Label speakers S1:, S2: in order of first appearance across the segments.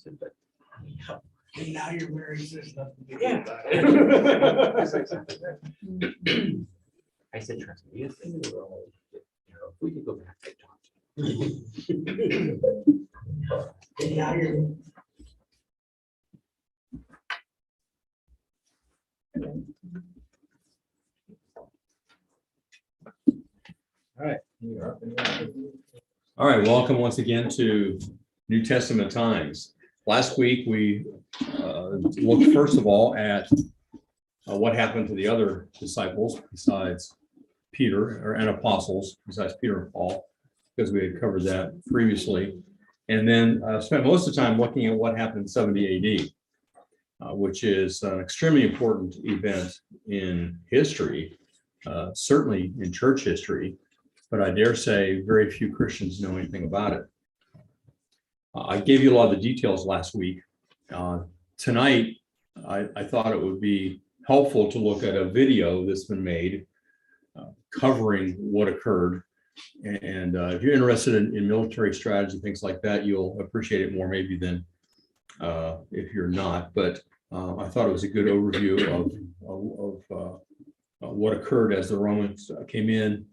S1: said, but
S2: And now you're married, so there's nothing to do
S1: Yeah.
S2: about it.
S1: It's exactly that. I said, trust me, if we could go back to talk.
S2: And now you're.
S3: All right, welcome once again to New Testament Times. Last week, we looked first of all at what happened to the other disciples besides Peter, and apostles besides Peter and Paul, because we had covered that previously. And then spent most of the time looking at what happened in 70 AD, which is an extremely important event in history, certainly in church history, but I dare say very few Christians know anything about it. I gave you a lot of the details last week. Tonight, I thought it would be helpful to look at a video that's been made covering what occurred. And if you're interested in military strategy, things like that, you'll appreciate it more maybe than if you're not. But I thought it was a good overview of what occurred as the Romans came in,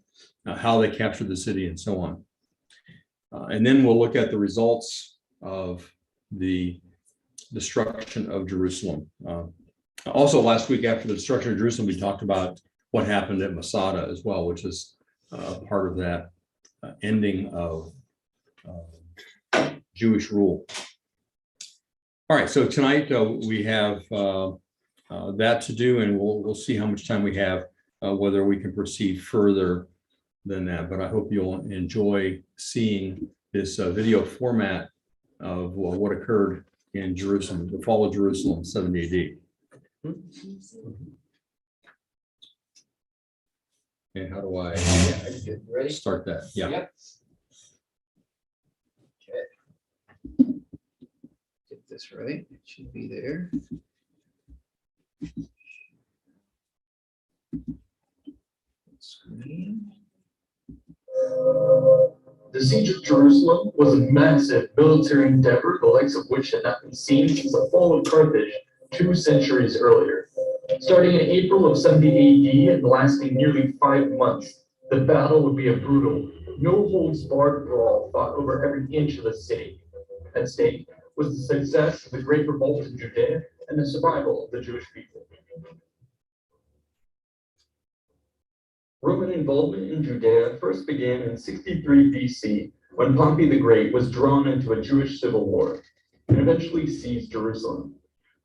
S3: how they captured the city, and so on. And then we'll look at the results of the destruction of Jerusalem. Also, last week after the destruction of Jerusalem, we talked about what happened at Masada as well, which is part of that ending of Jewish rule. All right, so tonight we have that to do, and we'll see how much time we have, whether we can proceed further than that. But I hope you'll enjoy seeing this video format of what occurred in Jerusalem, the fall of Jerusalem, 70 AD. And how do I
S1: Ready?
S3: start that? Yeah.
S1: Yep. Okay. Get this right. It should be there. Screen.
S4: The siege of Jerusalem was a massive military endeavor, the likes of which had not been seen since the fall of Carthage 2 centuries earlier. Starting in April of 70 AD and lasting nearly 5 months, the battle would be a brutal, no-holds-barred brawl fought over every inch of the city. At stake was the success of the Great Revolt in Judea and the survival of the Jewish people. Roman involvement in Judea first began in 63 BC, when Pompey the Great was drawn into a Jewish civil war and eventually seized Jerusalem.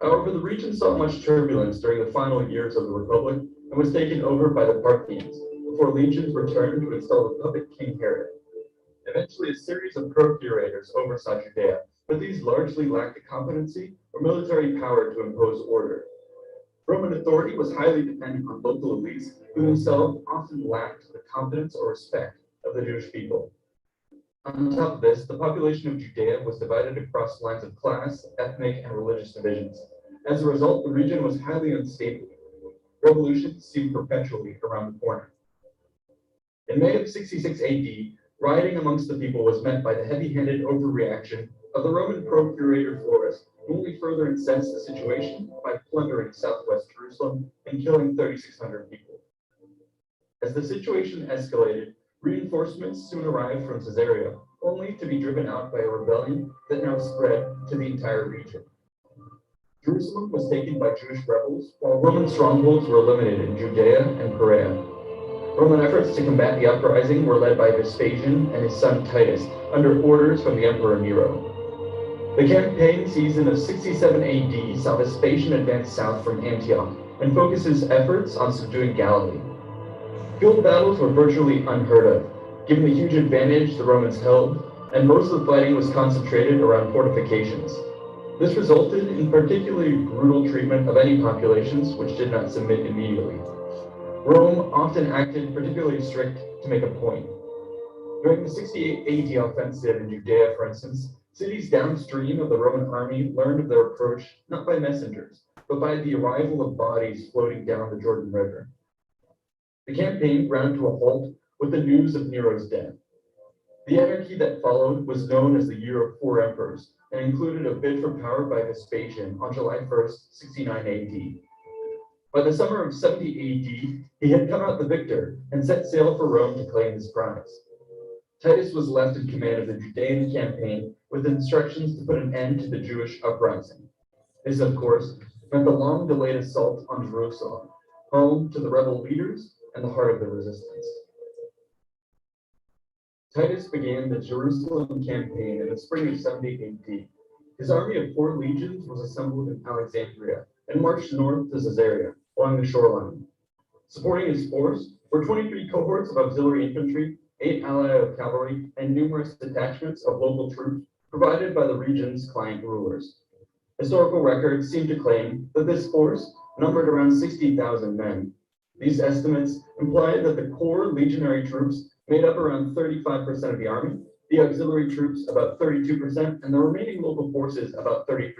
S4: However, the region saw much turbulence during the final years of the Republic and was taken over by the Parthians before legions returned to install the puppet King Herod. Eventually, a series of procurators oversaw Judea, but these largely lacked the competency or military power to impose order. Roman authority was highly dependent on local elites who themselves often lacked the confidence or respect of the Jewish people. On top of this, the population of Judea was divided across lines of class, ethnic, and religious divisions. As a result, the region was highly unstable. Revolutions seemed perpetually around the corner. In May of 66 AD, rioting amongst the people was met by the heavy-handed overreaction of the Roman procurator Florus, who only further incensed the situation by plundering southwest Jerusalem and killing 3,600 people. As the situation escalated, reinforcements soon arrived from Caesarea, only to be driven out by a rebellion that now spread to the entire region. Jerusalem was taken by Jewish rebels, while Roman strongholds were eliminated in Judea and Perea. Roman efforts to combat the uprising were led by Vespasian and his son Titus, under orders from the Emperor Nero. The campaign season of 67 AD saw Vespasian advance south from Antioch and focus his efforts on subduing Galilee. Field battles were virtually unheard of, given the huge advantage the Romans held, and most of the fighting was concentrated around fortifications. This resulted in particularly brutal treatment of any populations which did not submit immediately. Rome often acted particularly strict to make a point. During the 68 AD offensive in Judea, for instance, cities downstream of the Roman army learned of their approach not by messengers, but by the arrival of bodies floating down the Jordan River. The campaign ground to a halt with the news of Nero's death. The anarchy that followed was known as the Year of Four Emperors and included a bid for power by Vespasian on July 1st, 69 AD. By the summer of 70 AD, he had come out the victor and set sail for Rome to claim his prize. Titus was left in command of the Judean campaign with instructions to put an end to the Jewish uprising. This, of course, meant the long-delayed assault on Jerusalem, home to the rebel leaders and the heart of the resistance. Titus began the Jerusalem campaign in the spring of 70 AD. His army of 4 legions was assembled in Alexandria and marched north to Caesarea along the shoreline. Supporting his force were 23 cohorts of auxiliary infantry, 8 allied of cavalry, and numerous detachments of local troops provided by the region's client rulers. Historical records seem to claim that this force numbered around 60,000 men. These estimates imply that the core legionary troops made up around 35% of the army, the auxiliary troops about 32%, and the remaining local forces about 33%.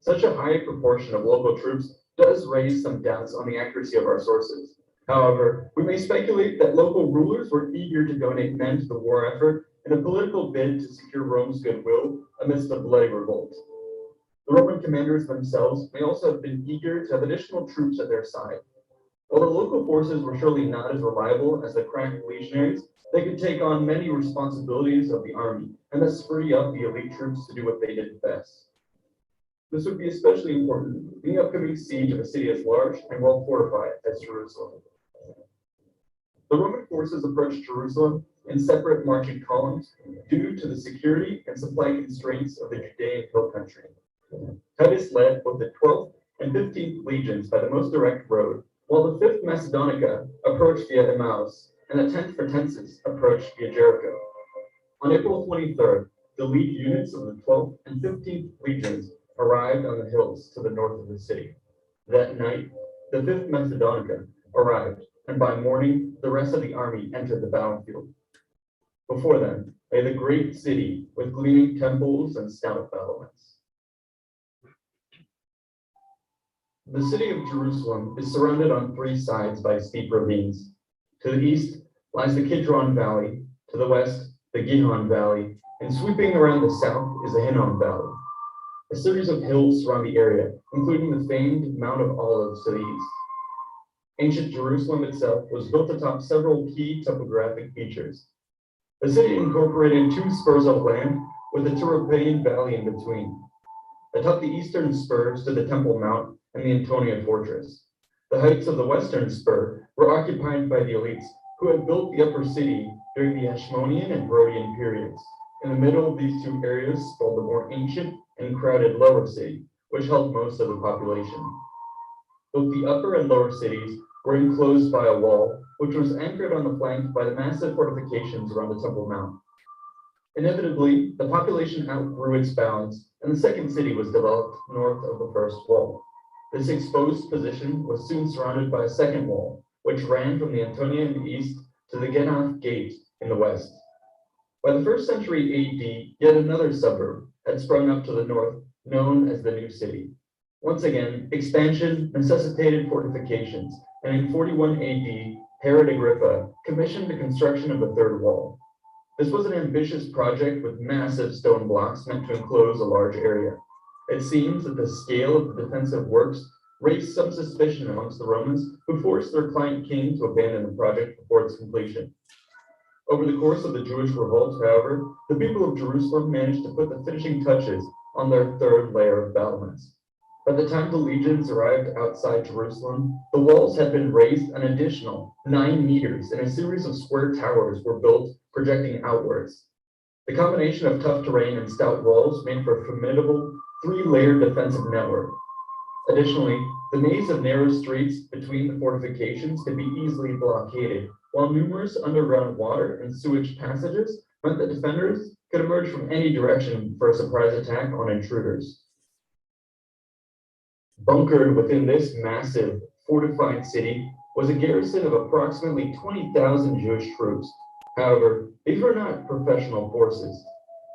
S4: Such a high proportion of local troops does raise some doubts on the accuracy of our sources. However, we may speculate that local rulers were eager to donate men to the war effort in a political bid to secure Rome's goodwill amidst a bloody revolt. The Roman commanders themselves may also have been eager to have additional troops at their side. While the local forces were surely not as reliable as the crack legionaries, they could take on many responsibilities of the army and thus free up the elite troops to do what they did best. This would be especially important in the upcoming siege of a city as large and well fortified as Jerusalem. The Roman forces approached Jerusalem in separate marching columns due to the security and supply constraints of the Judean hill country. Titus led both the 12th and 15th legions by the most direct road, while the 5th Macedonica approached via Emmaus, and the 10th Fretensis approached via Jericho. On April 23rd, the lead units of the 12th and 15th legions arrived on the hills to the north of the city. That night, the 5th Macedonica arrived, and by morning, the rest of the army entered the battlefield. Before them lay the great city with gleaming temples and stout battlements. The city of Jerusalem is surrounded on 3 sides by steep ravines. To the east lies the Kidron Valley, to the west, the Gihon Valley, and sweeping around the south is the Hinnom Valley. A series of hills surround the area, including the famed Mount of Olives to the east. Ancient Jerusalem itself was built atop several key topographic features. The city incorporated 2 spurs of land with the Turopaean Valley in between. Atop the eastern spur stood the Temple Mount and the Antonia Fortress. The heights of the western spur were occupied by the elites who had built the upper city during the Hashmonean and Herodian periods. In the middle of these 2 areas sprawled the more ancient and crowded lower city, which held most of the population. Both the upper and lower cities were enclosed by a wall, which was anchored on the flank by the massive fortifications around the Temple Mount. Inevitably, the population outgrew its bounds, and the second city was developed north of the first wall. This exposed position was soon surrounded by a second wall, which ran from the Antonia in the east to the Genoth Gate in the west. By the 1st century AD, yet another suburb had sprung up to the north, known as the New City. Once again, expansion necessitated fortifications, and in 41 AD, Herod Agrippa commissioned the construction of the 3rd wall. This was an ambitious project with massive stone blocks meant to enclose a large area. It seems that the scale of the defensive works raised some suspicion amongst the Romans, who forced their client king to abandon the project before its completion. Over the course of the Jewish revolt, however, the people of Jerusalem managed to put the finishing touches on their 3rd layer of battlements. By the time the legions arrived outside Jerusalem, the walls had been raised an additional 9 meters, and a series of square towers were built projecting outwards. The combination of tough terrain and stout walls made for a formidable 3-layered defensive network. Additionally, the maze of narrow streets between the fortifications could be easily blockaded, while numerous underground water and sewage passages meant that defenders could emerge from any direction for a surprise attack on intruders. Bunkered within this massive, fortified city was a garrison of approximately 20,000 Jewish troops. However, these were not professional forces.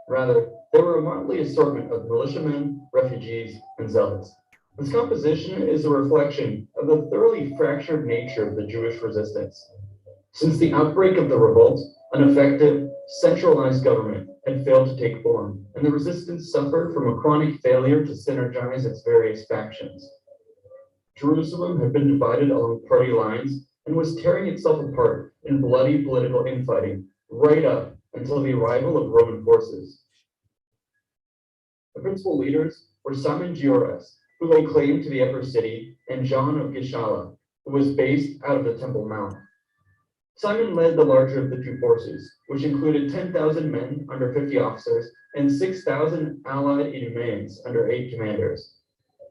S4: Rather, they were a motley assortment of militiamen, refugees, and zealots. This composition is a reflection of the thoroughly fractured nature of the Jewish resistance. Since the outbreak of the revolt, An effective, centralized government had failed to take form, and the resistance suffered from a chronic failure to synergize its various factions. Jerusalem had been divided along party lines and was tearing itself apart in bloody political infighting right up until the arrival of Roman forces. The principal leaders were Simon Gioras, who laid claim to the upper city, and John of Gischala, who was based out of the Temple Mount. Simon led the larger of the two forces, which included 10,000 men under 50 officers and 6,000 allied Idumeans under 8 commanders.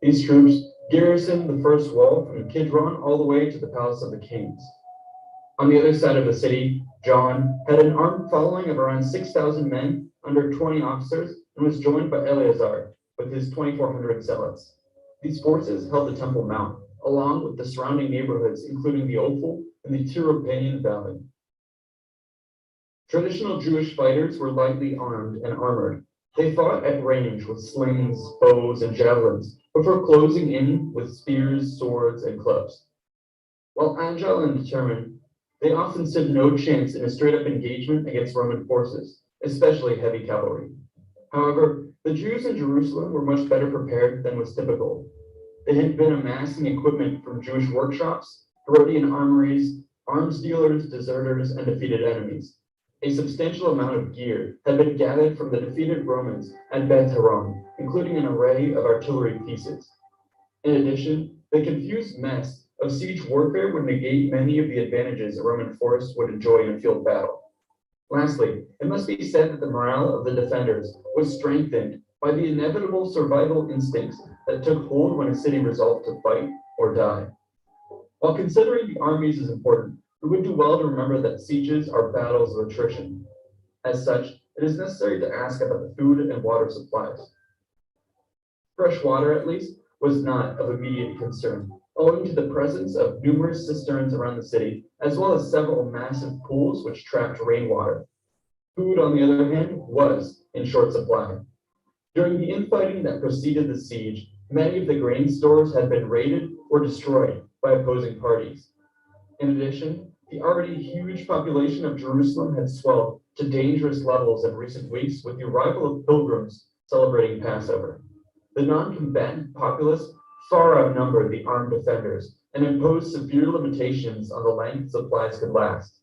S4: These troops garrisoned the first wall from Kidron all the way to the palace of the kings. On the other side of the city, John had an armed following of around 6,000 men under 20 officers and was joined by Eleazar with his 2,400 zealots. These forces held the Temple Mount, along with the surrounding neighborhoods, including the Ophel and the Tyropanian Valley. Traditional Jewish fighters were lightly armed and armored. They fought at range with slings, bows, and javelins before closing in with spears, swords, and clubs. While agile and determined, they often stood no chance in a straight-up engagement against Roman forces, especially heavy cavalry. However, the Jews in Jerusalem were much better prepared than was typical. They had been amassing equipment from Jewish workshops, Herodian armories, arms dealers, deserters, and defeated enemies. A substantial amount of gear had been gathered from the defeated Romans at Beth Horon, including an array of artillery pieces. In addition, the confused mess of siege warfare would negate many of the advantages a Roman force would enjoy in a field battle. Lastly, it must be said that the morale of the defenders was strengthened by the inevitable survival instincts that took hold when a city resolved to fight or die. While considering the armies is important, we would do well to remember that sieges are battles of attrition. As such, it is necessary to ask about the food and water supplies. Fresh water, at least, was not of immediate concern, owing to the presence of numerous cisterns around the city, as well as several massive pools which trapped rainwater. Food, on the other hand, was in short supply. During the infighting that preceded the siege, many of the grain stores had been raided or destroyed by opposing parties. In addition, the already huge population of Jerusalem had swelled to dangerous levels in recent weeks with the arrival of pilgrims celebrating Passover. The non-combatant populace far outnumbered the armed defenders and imposed severe limitations on the length supplies could last.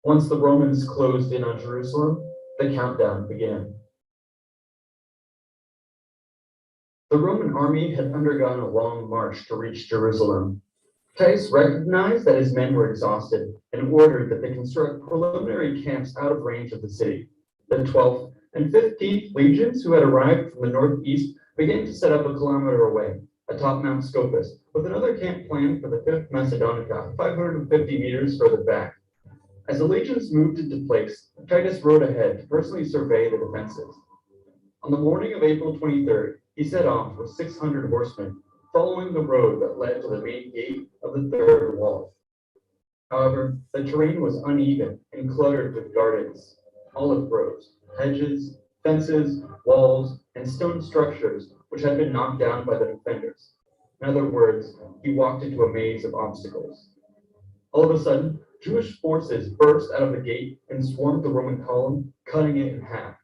S4: Once the Romans closed in on Jerusalem, the countdown began. The Roman army had undergone a long march to reach Jerusalem. Titus recognized that his men were exhausted and ordered that they construct preliminary camps out of range of the city. The 12th and 15th legions, who had arrived from the northeast, began to set up a kilometer away, atop Mount Scopus, with another camp planned for the 5th Macedonica, 550 meters further back. As the legions moved into place, Titus rode ahead to personally survey the defenses. On the morning of April 23rd, he set off with 600 horsemen, following the road that led to the main gate of the third wall. However, the terrain was uneven and cluttered with gardens, olive groves, hedges, fences, walls, and stone structures which had been knocked down by the defenders. In other words, he walked into a maze of obstacles. All of a sudden, Jewish forces burst out of the gate and swarmed the Roman column, cutting it in half.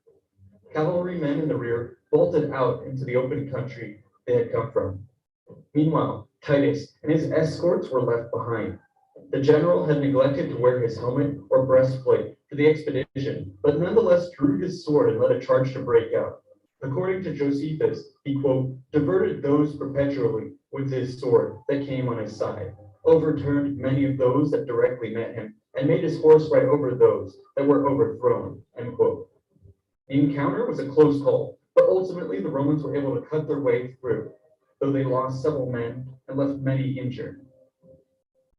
S4: Cavalrymen in the rear bolted out into the open country they had come from. Meanwhile, Titus and his escorts were left behind. The general had neglected to wear his helmet or breastplate for the expedition, but nonetheless drew his sword and led a charge to break out. According to Josephus, he, quote, diverted those perpetually with his sword that came on his side, overturned many of those that directly met him, and made his horse ride over those that were overthrown, end quote. The encounter was a close call, but ultimately the Romans were able to cut their way through, though they lost several men and left many injured.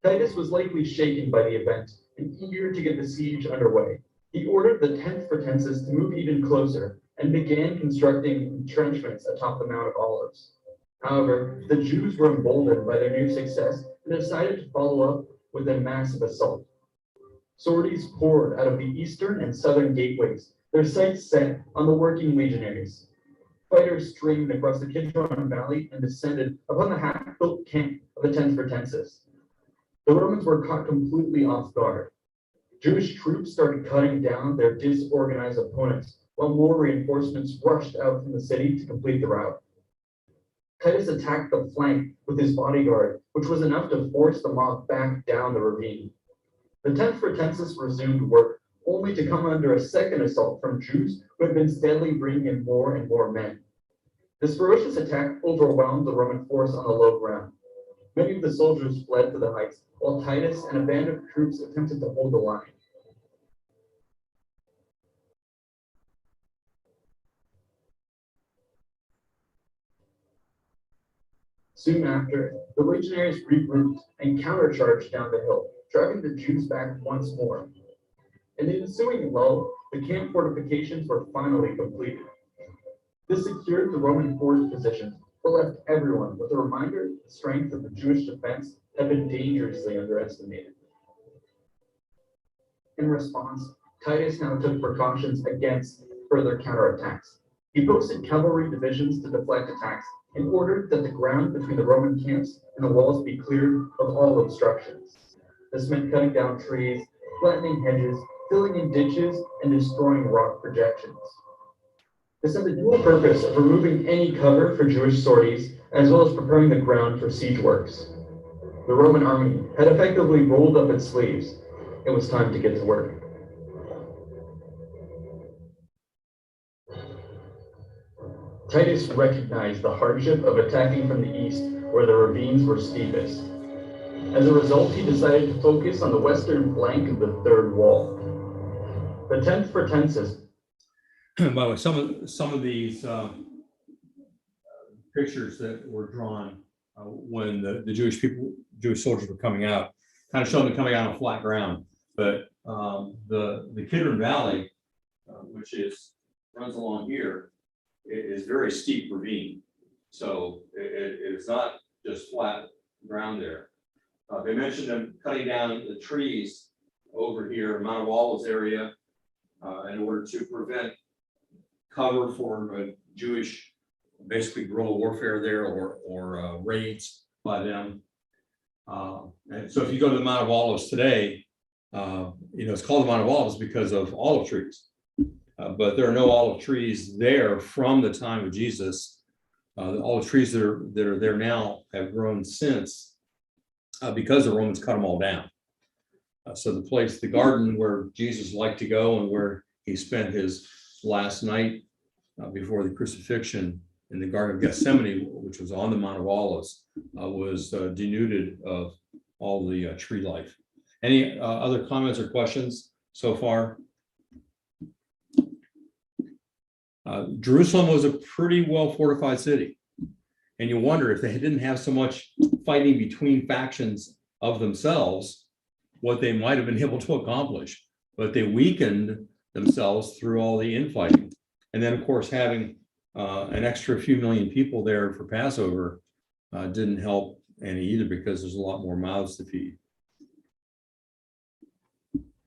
S4: Titus was likely shaken by the event and eager to get the siege underway. He ordered the 10th Fretensis to move even closer and began constructing entrenchments atop the Mount of Olives. However, the Jews were emboldened by their new success and decided to follow up with a massive assault. Sorties poured out of the eastern and southern gateways, their sights set on the working legionaries. Fighters streamed across the Kidron Valley and descended upon the half-built camp of the 10th Fretensis. The Romans were caught completely off guard. Jewish troops started cutting down their disorganized opponents, while more reinforcements rushed out from the city to complete the rout. Titus attacked the flank with his bodyguard, which was enough to force the mob back down the ravine. The 10th Fretensis resumed work, only to come under a second assault from Jews who had been steadily bringing in more and more men. This ferocious attack overwhelmed the Roman force on the low ground. Many of the soldiers fled to the heights, while Titus and a band of troops attempted to hold the line. Soon after, the legionaries regrouped and countercharged down the hill, driving the Jews back once more. In the ensuing lull, the camp fortifications were finally completed. This secured the Roman force positions, but left everyone with a reminder that the strength of the Jewish defense had been dangerously underestimated. In response, Titus now took precautions against further counterattacks. He posted cavalry divisions to deflect attacks and ordered that the ground between the Roman camps and the walls be cleared of all obstructions. This meant cutting down trees, flattening hedges, filling in ditches, and destroying rock projections. This had the dual purpose of removing any cover for Jewish sorties, as well as preparing the ground for siege works. The Roman army had effectively rolled up its sleeves. It was time to get to work. Titus recognized the hardship of attacking from the east, where the ravines were steepest. As a result, he decided to focus on the western flank of the third wall. The 10th Fretensis.
S3: By the way, some of these pictures that were drawn when the Jewish soldiers were coming out, kind of showing them coming out on flat ground. But the Kidron Valley, which runs along here, is very steep ravine. So it is not just flat ground there. They mentioned them cutting down the trees over here, Mount of Olives area, in order to prevent cover for Jewish, basically guerrilla warfare there, or raids by them. And so if you go to the Mount of Olives today, it's called the Mount of Olives because of olive trees. But there are no olive trees there from the time of Jesus. The olive trees that are there now have grown since, because the Romans cut them all down. So the garden where Jesus liked to go and where he spent his last night before the crucifixion in the Garden of Gethsemane, which was on the Mount of Olives, was denuded of all the tree life. Any other comments or questions so far? Jerusalem was a pretty well fortified city. And you wonder if they didn't have so much fighting between factions of themselves, what they might have been able to accomplish. But they weakened themselves through all the infighting. And then, of course, having an extra few million people there for Passover didn't help any either, because there's a lot more mouths to feed.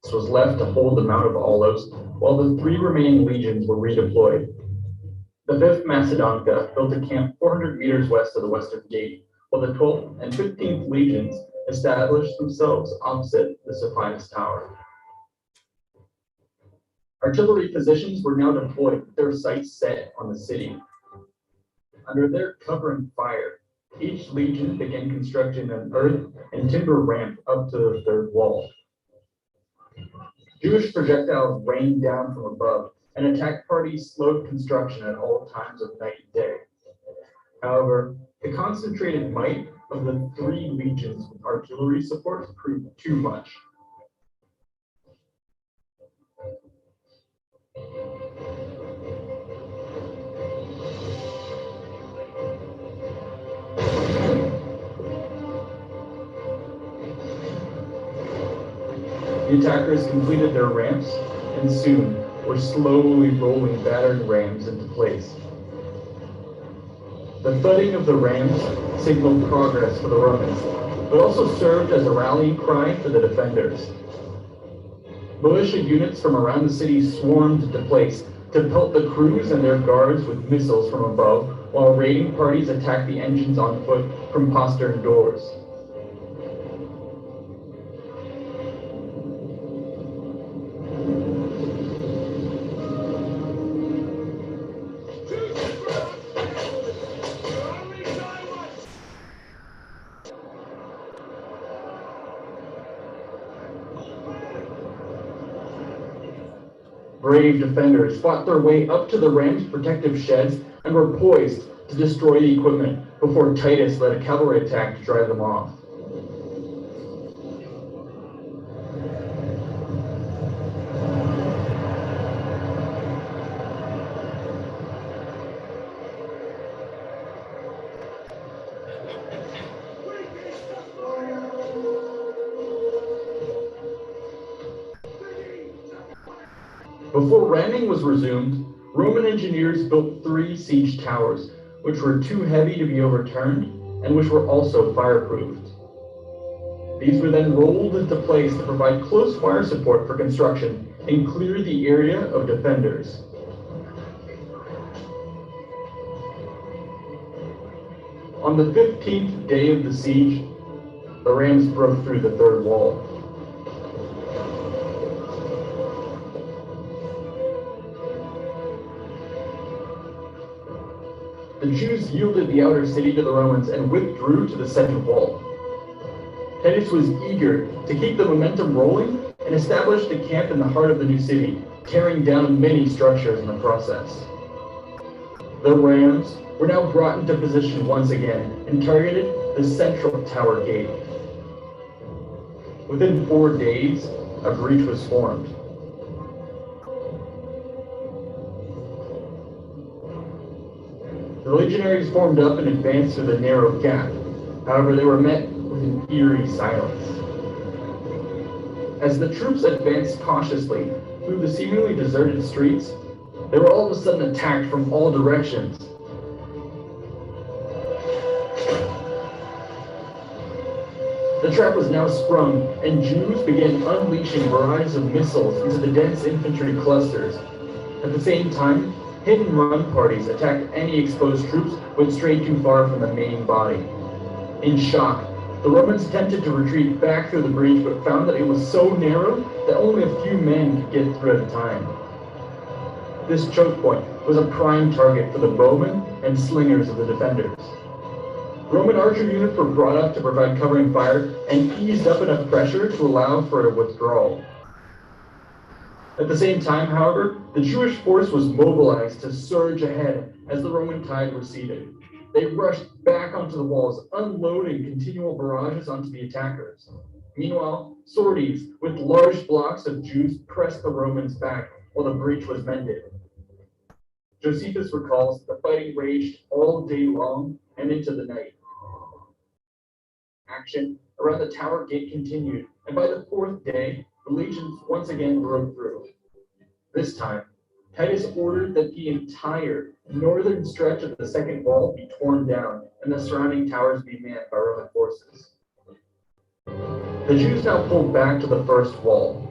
S4: This was left to hold the Mount of Olives while the 3 remaining legions were redeployed. The 5th Macedonca built a camp 400 meters west of the western gate, while the 12th and 15th legions established themselves opposite the Sophimus Tower. Artillery positions were now deployed with their sights set on the city. Under their covering fire, each legion began constructing an earth and timber ramp up to the third wall. Jewish projectiles rained down from above, and attack parties slowed construction at all times of night and day. However, the concentrated might of the 3 legions with artillery support proved too much. The attackers completed their ramps and soon were slowly rolling battered rams into place. The thudding of the rams signaled progress for the Romans, but also served as a rallying cry for the defenders. Militia units from around the city swarmed into place to pelt the crews and their guards with missiles from above, while raiding parties attacked the engines on foot from postern doors. Brave defenders fought their way up to the ram's protective sheds and were poised to destroy the equipment before Titus led a cavalry attack to drive them off. Before ramming was resumed, Roman engineers built 3 siege towers, which were too heavy to be overturned and which were also fireproofed. These were then rolled into place to provide close fire support for construction and clear the area of defenders. On the 15th day of the siege, the rams broke through the 3rd wall. The Jews yielded the outer city to the Romans and withdrew to the second wall. Titus was eager to keep the momentum rolling and established a camp in the heart of the new city, tearing down many structures in the process. The rams were now brought into position once again and targeted the central tower gate. Within 4 days, a breach was formed. The legionaries formed up and advanced through the narrow gap. However, they were met with an eerie silence. As the troops advanced cautiously through the seemingly deserted streets, they were all of a sudden attacked from all directions. The trap was now sprung, and Jews began unleashing barrages of missiles into the dense infantry clusters. At the same time, hidden run parties attacked any exposed troops who had strayed too far from the main body. In shock, the Romans attempted to retreat back through the breach, but found that it was so narrow that only a few men could get through at a time. This choke point was a prime target for the bowmen and slingers of the defenders. Roman archer units were brought up to provide covering fire and eased up enough pressure to allow for a withdrawal. At the same time, however, the Jewish force was mobilized to surge ahead as the Roman tide receded. They rushed back onto the walls, unloading continual barrages onto the attackers. Meanwhile, sorties with large blocks of Jews pressed the Romans back while the breach was mended. Josephus recalls the fighting raged all day long and into the night. Action around the tower gate continued, and by the 4th day, the legions once again broke through. This time, Titus ordered that the entire northern stretch of the second wall be torn down and the surrounding towers be manned by Roman forces. The Jews now pulled back to the first wall.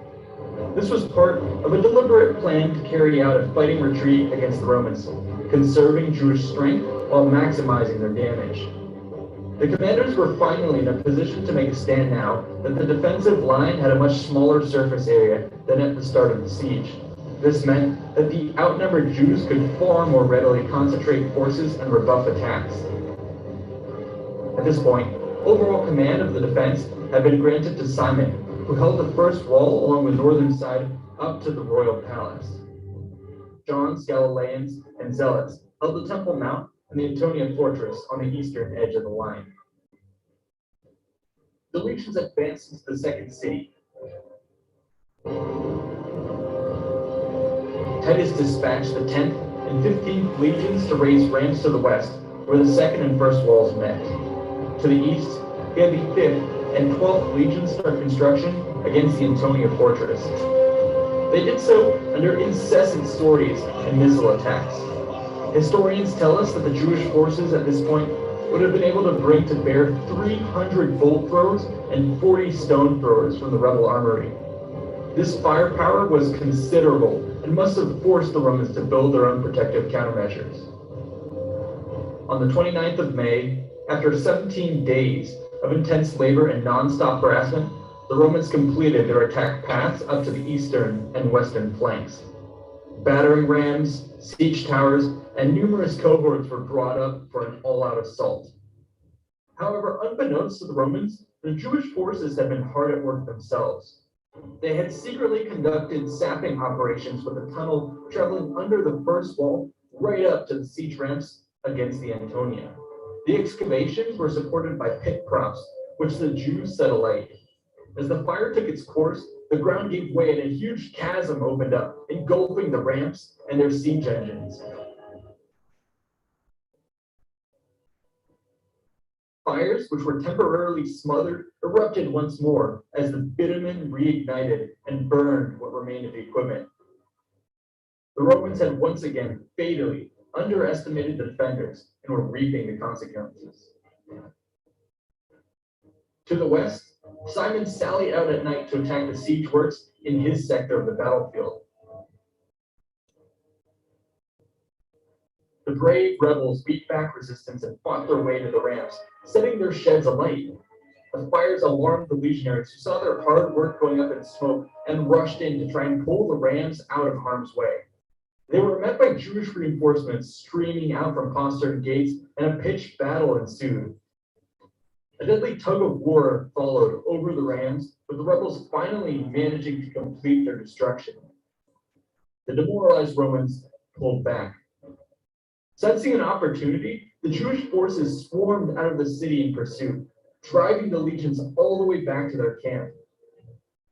S4: This was part of a deliberate plan to carry out a fighting retreat against the Romans, conserving Jewish strength while maximizing their damage. The commanders were finally in a position to make a stand now that the defensive line had a much smaller surface area than at the start of the siege. This meant that the outnumbered Jews could far more readily concentrate forces and rebuff attacks. At this point, overall command of the defense had been granted to Simon, who held the first wall along the northern side up to the royal palace. John's Galileans and Zealots held the Temple Mount and the Antonia fortress on the eastern edge of the line. The legions advanced into the second city. Titus dispatched the 10th and 15th legions to raise rams to the west, where the second and first walls met. To the east, he had the 5th and 12th legions start construction against the Antonia fortress. They did so under incessant sorties and missile attacks. Historians tell us that the Jewish forces at this point would have been able to bring to bear 300 bolt throwers and 40 stone throwers from the rebel armory. This firepower was considerable and must have forced the Romans to build their own protective countermeasures. On the 29th of May, after 17 days of intense labor and non-stop harassment, the Romans completed their attack paths up to the eastern and western flanks. Battering rams, siege towers, and numerous cohorts were brought up for an all-out assault. However, unbeknownst to the Romans, the Jewish forces had been hard at work themselves. They had secretly conducted sapping operations with a tunnel traveling under the first wall right up to the siege ramps against the Antonia. The excavations were supported by pit props, which the Jews set alight. As the fire took its course, the ground gave way and a huge chasm opened up, engulfing the ramps and their siege engines. Fires, which were temporarily smothered, erupted once more as the bitumen reignited and burned what remained of the equipment. The Romans had once again fatally underestimated the defenders and were reaping the consequences. To the west, Simon sallied out at night to attack the siege works in his sector of the battlefield. The brave rebels beat back resistance and fought their way to the ramps, setting their sheds alight. The fires alarmed the legionaries who saw their hard work going up in smoke and rushed in to try and pull the rams out of harm's way. They were met by Jewish reinforcements streaming out from postern gates, and a pitched battle ensued. A deadly tug of war followed over the rams, with the rebels finally managing to complete their destruction. The demoralized Romans pulled back. Sensing an opportunity, the Jewish forces swarmed out of the city in pursuit, driving the legions all the way back to their camp.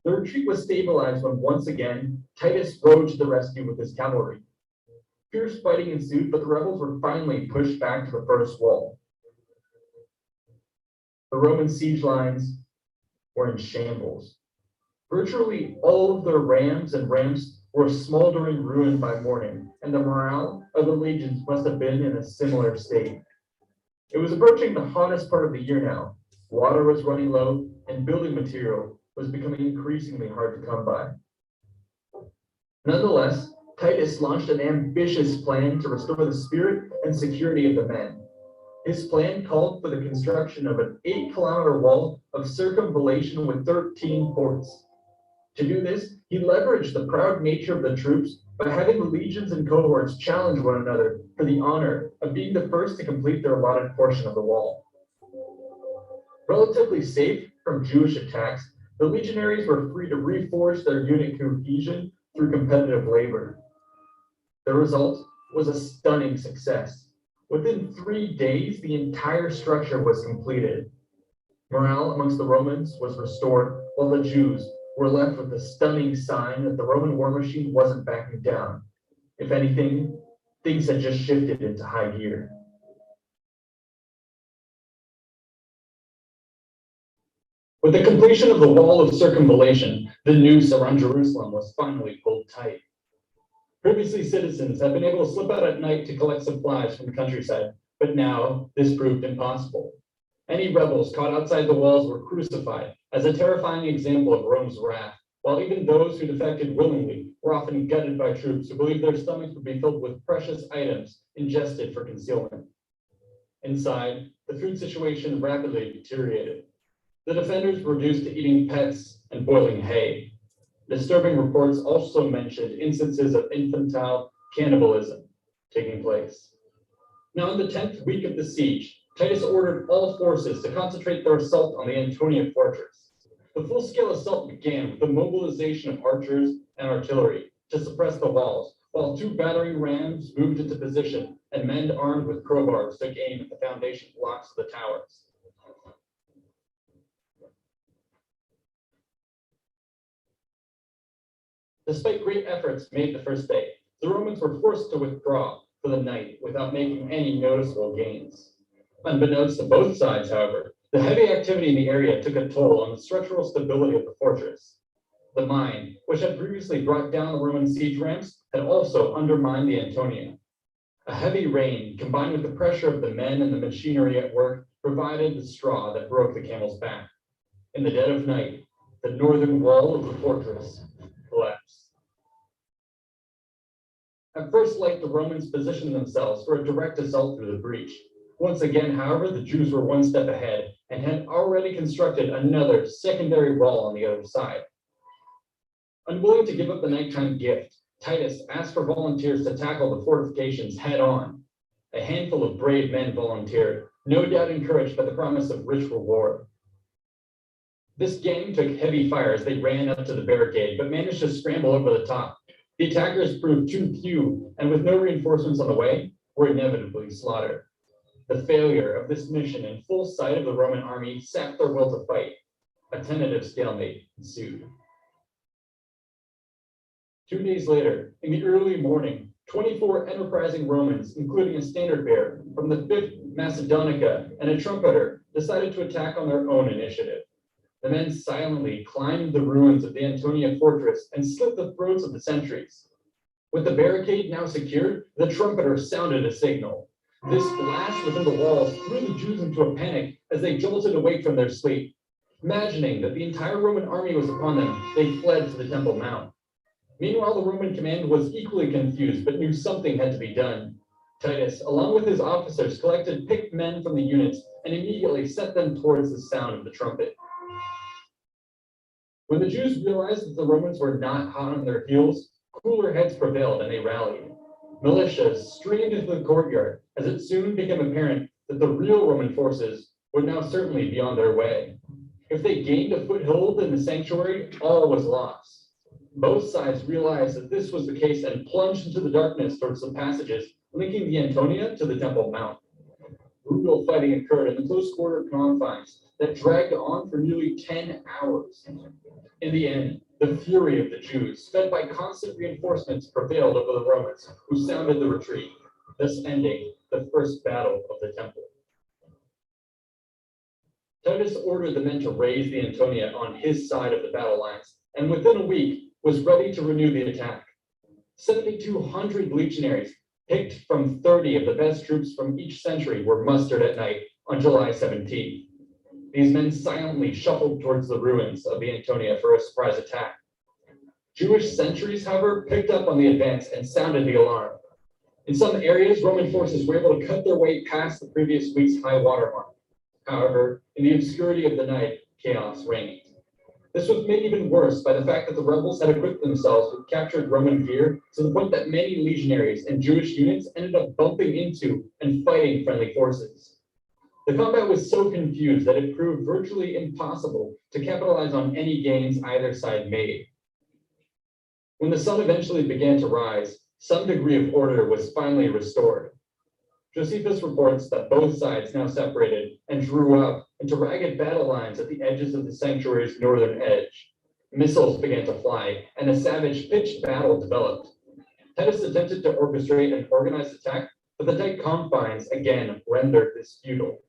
S4: The retreat was stabilized when once again Titus rode to the rescue with his cavalry. Fierce fighting ensued, but the rebels were finally pushed back to the first wall. The Roman siege lines were in shambles. Virtually all of their rams and ramps were smoldering ruin by morning, and the morale of the legions must have been in a similar state. It was approaching the hottest part of the year now. Water was running low, and building material was becoming increasingly hard to come by. Nonetheless, Titus launched an ambitious plan to restore the spirit and security of the men. His plan called for the construction of an 8-kilometer wall of circumvallation with 13 forts. To do this, he leveraged the proud nature of the troops by having the legions and cohorts challenge one another for the honor of being the first to complete their allotted portion of the wall. Relatively safe from Jewish attacks, the legionaries were free to reforge their unit cohesion through competitive labor. The result was a stunning success. Within 3 days, the entire structure was completed. Morale amongst the Romans was restored, while the Jews were left with the stunning sign that the Roman war machine wasn't backing down. If anything, things had just shifted into high gear. With the completion of the wall of circumvallation, the noose around Jerusalem was finally pulled tight. Previously, citizens had been able to slip out at night to collect supplies from the countryside, but now this proved impossible. Any rebels caught outside the walls were crucified as a terrifying example of Rome's wrath, while even those who defected willingly were often gutted by troops who believed their stomachs would be filled with precious items ingested for concealment. Inside, the food situation rapidly deteriorated. The defenders were reduced to eating pets and boiling hay. Disturbing reports also mentioned instances of infantile cannibalism taking place. Now, in the 10th week of the siege, Titus ordered all forces to concentrate their assault on the Antonia fortress. The full-scale assault began with the mobilization of archers and artillery to suppress the walls, while 2 battering rams moved into position and men armed with crowbars took aim at the foundation blocks of the towers. Despite great efforts made the first day, the Romans were forced to withdraw for the night without making any noticeable gains. Unbeknownst to both sides, however, the heavy activity in the area took a toll on the structural stability of the fortress. The mine, which had previously brought down the Roman siege ramps, had also undermined the Antonia. A heavy rain, combined with the pressure of the men and the machinery at work, provided the straw that broke the camel's back. In the dead of night, the northern wall of the fortress collapsed. At first light, the Romans positioned themselves for a direct assault through the breach. Once again, however, the Jews were one step ahead and had already constructed another secondary wall on the other side. Unwilling to give up the nighttime gift, Titus asked for volunteers to tackle the fortifications head on. A handful of brave men volunteered, no doubt encouraged by the promise of rich reward. This gang took heavy fire as they ran up to the barricade, but managed to scramble over the top. The attackers proved too few, and with no reinforcements on the way, were inevitably slaughtered. The failure of this mission in full sight of the Roman army sapped their will to fight. A tentative stalemate ensued. 2 days later, in the early morning, 24 enterprising Romans, including a standard bearer from the 5th Macedonica and a trumpeter, decided to attack on their own initiative. The men silently climbed the ruins of the Antonia fortress and slit the throats of the sentries. With the barricade now secured, the trumpeter sounded a signal. This blast within the walls threw the Jews into a panic as they jolted awake from their sleep. Imagining that the entire Roman army was upon them, they fled to the Temple Mount. Meanwhile, the Roman command was equally confused, but knew something had to be done. Titus, along with his officers, collected picked men from the units and immediately set them towards the sound of the trumpet. When the Jews realized that the Romans were not hot on their heels, cooler heads prevailed and they rallied. Militias streamed into the courtyard as it soon became apparent that the real Roman forces would now certainly be on their way. If they gained a foothold in the sanctuary, all was lost. Both sides realized that this was the case and plunged into the darkness towards the passages linking the Antonia to the Temple Mount. Brutal fighting occurred in the close quarter confines that dragged on for nearly 10 hours. In the end, the fury of the Jews, fed by constant reinforcements, prevailed over the Romans, who sounded the retreat, thus ending the first battle of the Temple. Titus ordered the men to raise the Antonia on his side of the battle lines, and within a week was ready to renew the attack. 7,200 legionaries, picked from 30 of the best troops from each century, were mustered at night on July 17th. These men silently shuffled towards the ruins of the Antonia for a surprise attack. Jewish sentries, however, picked up on the advance and sounded the alarm. In some areas, Roman forces were able to cut their way past the previous week's high water mark. However, in the obscurity of the night, chaos reigned. This was made even worse by the fact that the rebels had equipped themselves with captured Roman gear to the point that many legionaries and Jewish units ended up bumping into and fighting friendly forces. The combat was so confused that it proved virtually impossible to capitalize on any gains either side made. When the sun eventually began to rise, some degree of order was finally restored. Josephus reports that both sides now separated and drew up into ragged battle lines at the edges of the sanctuary's northern edge. Missiles began to fly, and a savage pitched battle developed. Titus attempted to orchestrate an organized attack, but the tight confines again rendered this futile.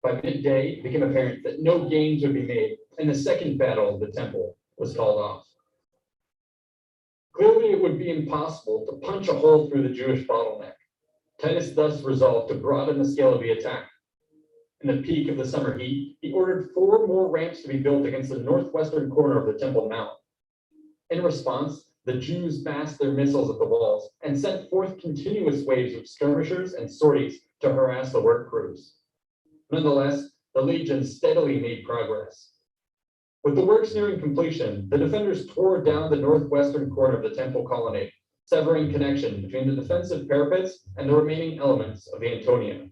S4: By midday, it became apparent that no gains would be made, and the second battle of the temple was called off. Clearly, it would be impossible to punch a hole through the Jewish bottleneck. Titus thus resolved to broaden the scale of the attack. In the peak of the summer heat, he ordered 4 more ramps to be built against the northwestern corner of the Temple Mount. In response, the Jews massed their missiles at the walls and sent forth continuous waves of skirmishers and sorties to harass the work crews. Nonetheless, the legions steadily made progress. With the works nearing completion, the defenders tore down the northwestern corner of the temple colonnade, severing connection between the defensive parapets and the remaining elements of the Antonia.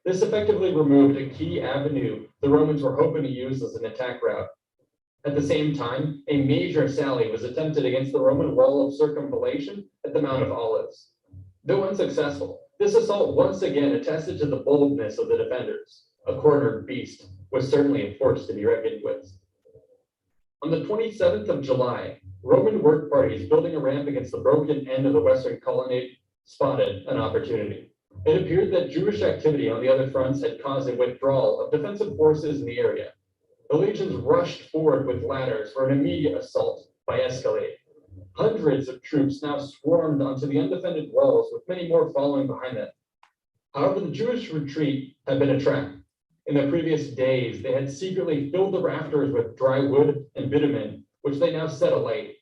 S4: This effectively removed a key avenue the Romans were hoping to use as an attack route. At the same time, a major sally was attempted against the Roman wall of circumvallation at the Mount of Olives. Though unsuccessful, this assault once again attested to the boldness of the defenders. A cornered beast was certainly a force to be reckoned with. On the 27th of July, Roman work parties building a ramp against the broken end of the western colonnade spotted an opportunity. It appeared that Jewish activity on the other fronts had caused a withdrawal of defensive forces in the area. The legions rushed forward with ladders for an immediate assault by escalade. Hundreds of troops now swarmed onto the undefended walls, with many more following behind them. However, the Jewish retreat had been a trap. In the previous days, they had secretly filled the rafters with dry wood and bitumen, which they now set alight.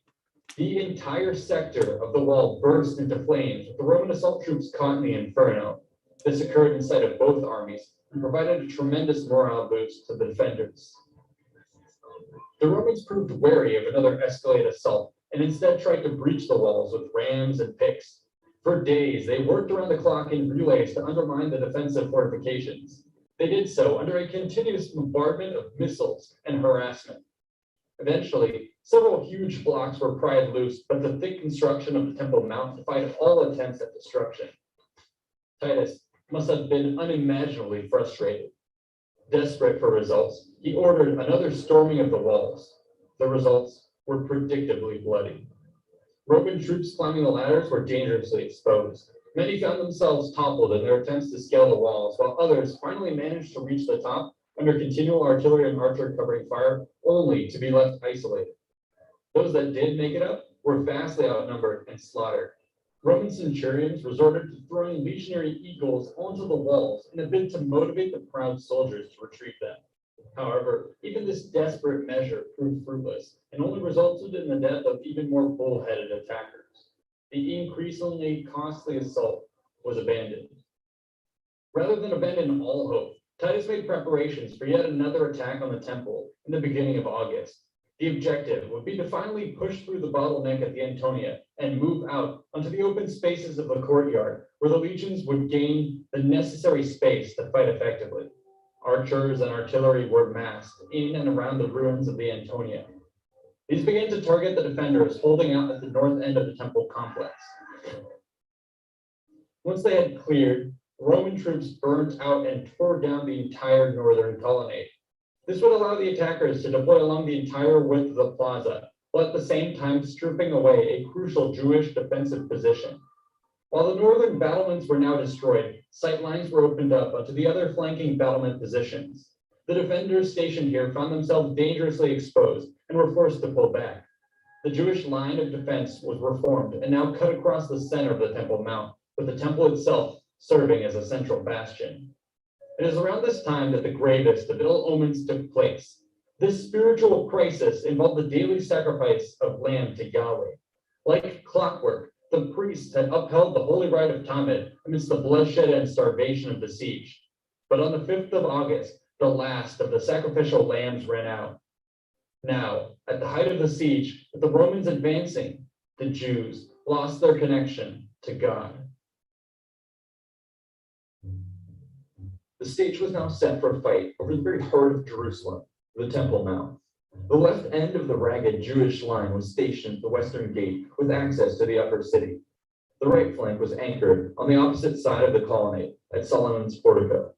S4: The entire sector of the wall burst into flames, with the Roman assault troops caught in the inferno. This occurred in sight of both armies and provided a tremendous morale boost to the defenders. The Romans proved wary of another escalated assault and instead tried to breach the walls with rams and picks. For days, they worked around the clock in relays to undermine the defensive fortifications. They did so under a continuous bombardment of missiles and harassment. Eventually, several huge blocks were pried loose, but the thick construction of the Temple Mount defied all attempts at destruction. Titus must have been unimaginably frustrated. Desperate for results, he ordered another storming of the walls. The results were predictably bloody. Roman troops climbing the ladders were dangerously exposed. Many found themselves toppled in their attempts to scale the walls, while others finally managed to reach the top under continual artillery and archer covering fire, only to be left isolated. Those that did make it up were vastly outnumbered and slaughtered. Roman centurions resorted to throwing legionary eagles onto the walls in a bid to motivate the proud soldiers to retrieve them. However, even this desperate measure proved fruitless and only resulted in the death of even more bullheaded attackers. The increasingly costly assault was abandoned. Rather than abandon all hope, Titus made preparations for yet another attack on the temple in the beginning of August. The objective would be to finally push through the bottleneck at the Antonia and move out onto the open spaces of the courtyard, where the legions would gain the necessary space to fight effectively. Archers and artillery were massed in and around the ruins of the Antonia. These began to target the defenders holding out at the north end of the temple complex. Once they had cleared, Roman troops burnt out and tore down the entire northern colonnade. This would allow the attackers to deploy along the entire width of the plaza, while at the same time stripping away a crucial Jewish defensive position. While the northern battlements were now destroyed, sight lines were opened up onto the other flanking battlement positions. The defenders stationed here found themselves dangerously exposed and were forced to pull back. The Jewish line of defense was reformed and now cut across the center of the Temple Mount, with the temple itself serving as a central bastion. It is around this time that the gravest of ill omens took place. This spiritual crisis involved the daily sacrifice of lamb to Yahweh. Like clockwork, the priests had upheld the holy rite of Tamid amidst the bloodshed and starvation of the siege. But on the 5th of August, the last of the sacrificial lambs ran out. Now, at the height of the siege, with the Romans advancing, the Jews lost their connection to God. The stage was now set for a fight over the very heart of Jerusalem, the Temple Mount. The left end of the ragged Jewish line was stationed at the western gate with access to the upper city. The right flank was anchored on the opposite side of the colonnade at Solomon's portico.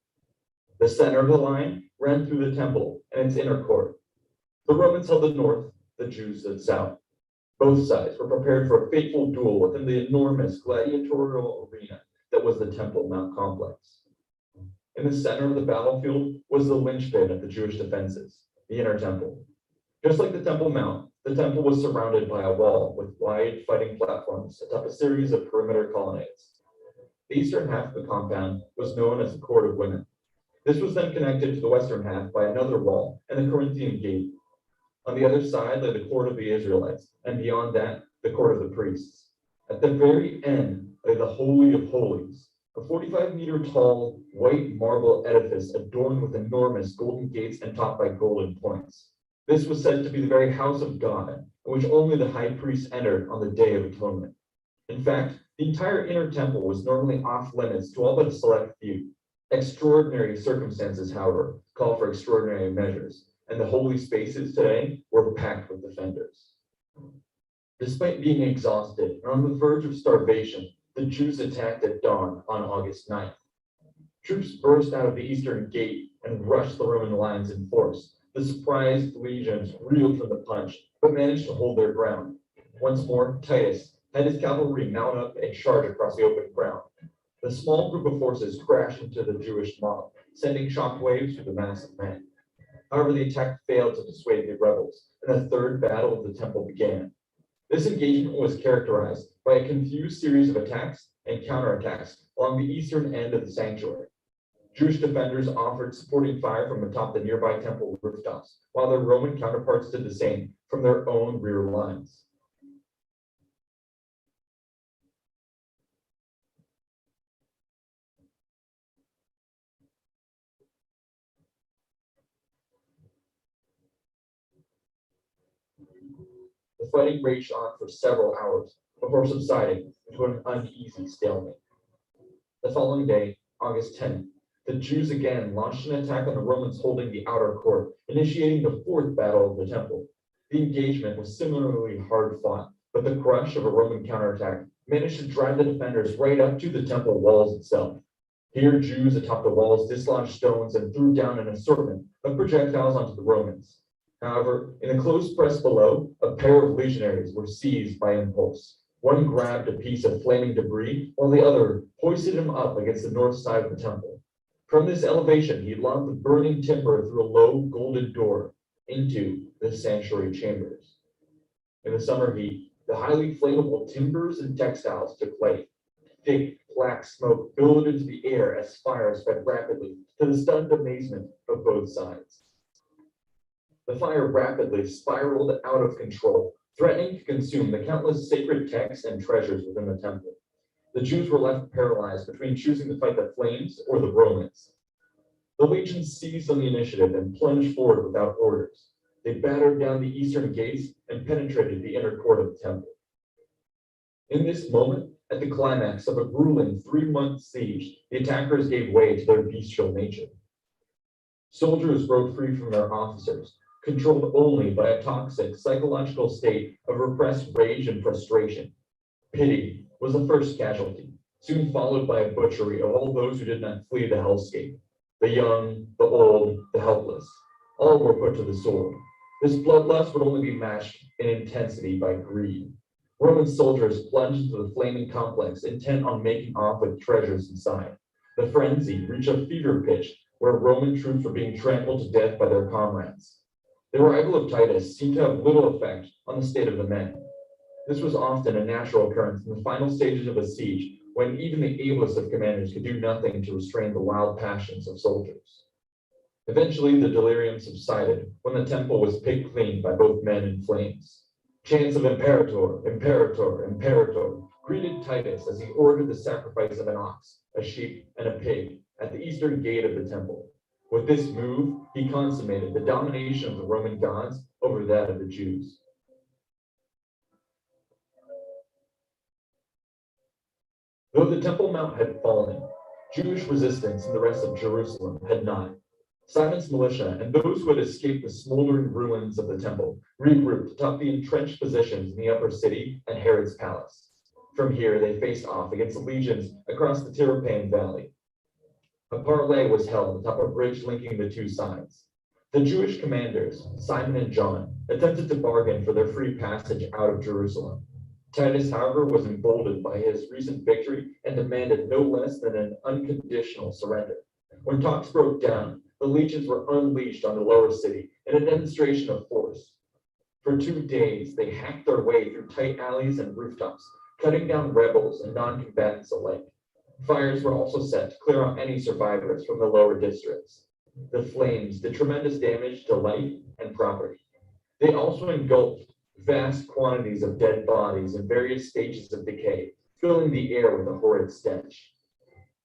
S4: The center of the line ran through the temple and its inner court. The Romans held the north, the Jews the south. Both sides were prepared for a fateful duel within the enormous gladiatorial arena that was the Temple Mount complex. In the center of the battlefield was the linchpin of the Jewish defenses, the inner temple. Just like the Temple Mount, the temple was surrounded by a wall with wide fighting platforms atop a series of perimeter colonnades. The eastern half of the compound was known as the Court of Women. This was then connected to the western half by another wall and the Corinthian gate. On the other side lay the Court of the Israelites, and beyond that, the Court of the Priests. At the very end lay the Holy of Holies, a 45-meter tall, white marble edifice adorned with enormous golden gates and topped by golden points. This was said to be the very house of God, in which only the high priest entered on the Day of Atonement. In fact, the entire inner temple was normally off limits to all but a select few. Extraordinary circumstances, however, call for extraordinary measures, and the holy spaces today were packed with defenders. Despite being exhausted and on the verge of starvation, the Jews attacked at dawn on August 9th. Troops burst out of the eastern gate and rushed the Roman lines in force. The surprised legions reeled from the punch, but managed to hold their ground. Once more, Titus had his cavalry mount up and charge across the open ground. The small group of forces crashed into the Jewish mob, sending shockwaves through the mass of men. However, the attack failed to dissuade the rebels, and the third battle of the temple began. This engagement was characterized by a confused series of attacks and counterattacks along the eastern end of the sanctuary. Jewish defenders offered supporting fire from atop the nearby temple rooftops, while their Roman counterparts did the same from their own rear lines. The fighting raged on for several hours. before subsiding into an uneasy stalemate. The following day, August 10th, the Jews again launched an attack on the Romans holding the outer court, initiating the fourth battle of the temple. The engagement was similarly hard fought, but the crush of a Roman counterattack managed to drive the defenders right up to the temple walls itself. Here, Jews atop the walls dislodged stones and threw down an assortment of projectiles onto the Romans. However, in the close press below, a pair of legionaries were seized by impulse. One grabbed a piece of flaming debris, while the other hoisted him up against the north side of the temple. From this elevation, he lobbed the burning timber through a low golden door into the sanctuary chambers. In the summer heat, the highly flammable timbers and textiles took light. Thick, black smoke billowed into the air as fire spread rapidly, to the stunned amazement of both sides. The fire rapidly spiraled out of control, threatening to consume the countless sacred texts and treasures within the temple. The Jews were left paralyzed between choosing to fight the flames or the Romans. The legions seized on the initiative and plunged forward without orders. They battered down the eastern gates and penetrated the inner court of the temple. In this moment, at the climax of a grueling 3-month siege, the attackers gave way to their bestial nature. Soldiers broke free from their officers, controlled only by a toxic psychological state of repressed rage and frustration. Pity was the first casualty, soon followed by a butchery of all those who did not flee the hellscape. The young, the old, the helpless, all were put to the sword. This bloodlust would only be matched in intensity by greed. Roman soldiers plunged into the flaming complex, intent on making off with treasures inside. The frenzy reached a fever pitch where Roman troops were being trampled to death by their comrades. The arrival of Titus seemed to have little effect on the state of the men. This was often a natural occurrence in the final stages of a siege, when even the ablest of commanders could do nothing to restrain the wild passions of soldiers. Eventually, the delirium subsided when the temple was picked clean by both men and flames. Chants of Imperator, Imperator, Imperator greeted Titus as he ordered the sacrifice of an ox, a sheep, and a pig at the eastern gate of the temple. With this move, he consummated the domination of the Roman gods over that of the Jews. Though the Temple Mount had fallen, Jewish resistance in the rest of Jerusalem had not. Simon's militia and those who had escaped the smoldering ruins of the temple regrouped atop the entrenched positions in the upper city and Herod's palace. From here, they faced off against the legions across the Tirapane Valley. A parley was held atop a bridge linking the two sides. The Jewish commanders, Simon and John, attempted to bargain for their free passage out of Jerusalem. Titus, however, was emboldened by his recent victory and demanded no less than an unconditional surrender. When talks broke down, the legions were unleashed on the lower city in a demonstration of force. For 2 days, they hacked their way through tight alleys and rooftops, cutting down rebels and non-combatants alike. Fires were also set to clear out any survivors from the lower districts. The flames did tremendous damage to life and property. They also engulfed vast quantities of dead bodies in various stages of decay, filling the air with a horrid stench.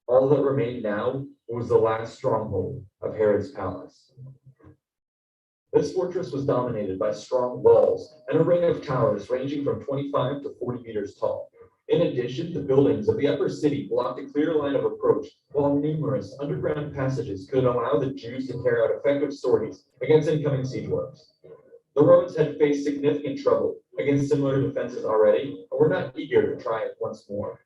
S4: All that remained now was the last stronghold of Herod's palace. This fortress was dominated by strong walls and a ring of towers ranging from 25 to 40 meters tall. In addition, the buildings of the upper city blocked a clear line of approach, while numerous underground passages could allow the Jews to carry out effective sorties against incoming siege works. The Romans had faced significant trouble against similar defenses already, and were not eager to try it once more.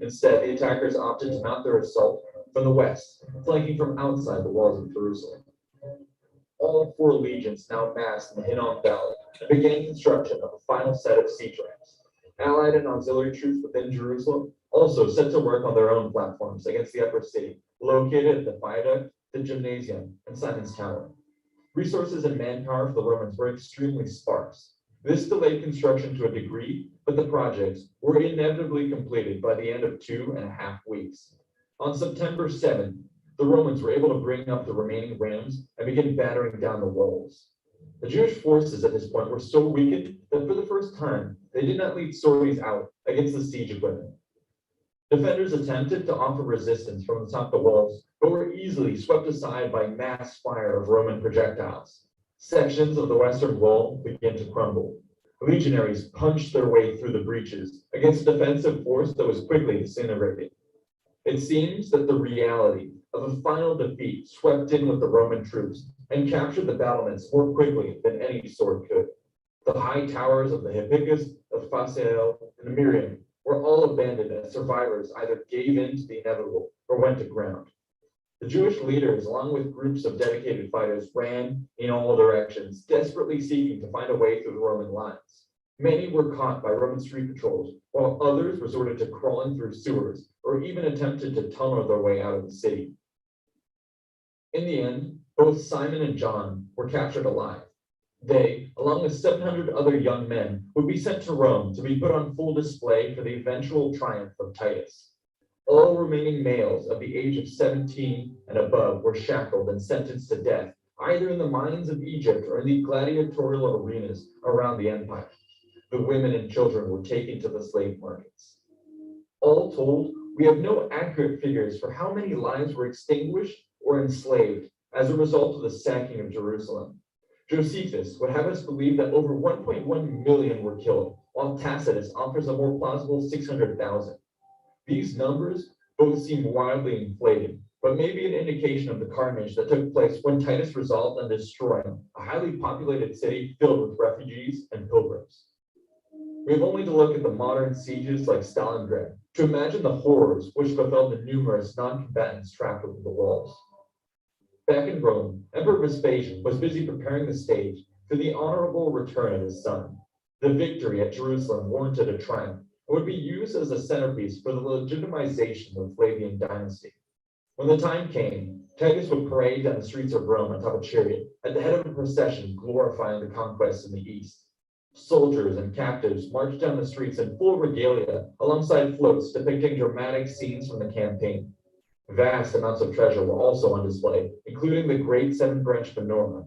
S4: Instead, the attackers opted to mount their assault from the west, flanking from outside the walls of Jerusalem. All 4 legions now massed in the Hinnom Valley and began construction of a final set of siege ramps. Allied and auxiliary troops within Jerusalem also set to work on their own platforms against the upper city, located at the viaduct, the gymnasium, and Simon's Tower. Resources and manpower for the Romans were extremely sparse. This delayed construction to a degree, but the projects were inevitably completed by the end of 2.5 weeks. On September 7th, the Romans were able to bring up the remaining rams and begin battering down the walls. The Jewish forces at this point were so weakened that for the first time, they did not lead sorties out against the siege equipment. Defenders attempted to offer resistance from atop the walls, but were easily swept aside by mass fire of Roman projectiles. Sections of the western wall began to crumble. Legionaries punched their way through the breaches against a defensive force that was quickly disintegrated. It seems that the reality of a final defeat swept in with the Roman troops and captured the battlements more quickly than any sword could. The high towers of the Hippicus, of Phasael, and Miriam were all abandoned as survivors either gave in to the inevitable or went to ground. The Jewish leaders, along with groups of dedicated fighters, ran in all directions, desperately seeking to find a way through the Roman lines. Many were caught by Roman street patrols, while others resorted to crawling through sewers or even attempted to tunnel their way out of the city. In the end, both Simon and John were captured alive. They, along with 700 other young men, would be sent to Rome to be put on full display for the eventual triumph of Titus. All remaining males of the age of 17 and above were shackled and sentenced to death, either in the mines of Egypt or in the gladiatorial arenas around the empire. The women and children were taken to the slave markets. All told, we have no accurate figures for how many lives were extinguished or enslaved as a result of the sacking of Jerusalem. Josephus would have us believe that over 1.1 million were killed, while Tacitus offers a more plausible 600,000. These numbers both seem wildly inflated, but may be an indication of the carnage that took place when Titus resolved on destroying a highly populated city filled with refugees and pilgrims. We have only to look at the modern sieges like Stalingrad to imagine the horrors which befell the numerous non-combatants trapped within the walls. Back in Rome, Emperor Vespasian was busy preparing the stage for the honorable return of his son. The victory at Jerusalem warranted a triumph and would be used as a centerpiece for the legitimization of the Flavian dynasty. When the time came, Titus would parade down the streets of Rome atop a chariot at the head of a procession glorifying the conquests in the east. Soldiers and captives marched down the streets in full regalia alongside floats depicting dramatic scenes from the campaign. Vast amounts of treasure were also on display, including the great seven-branch menorah.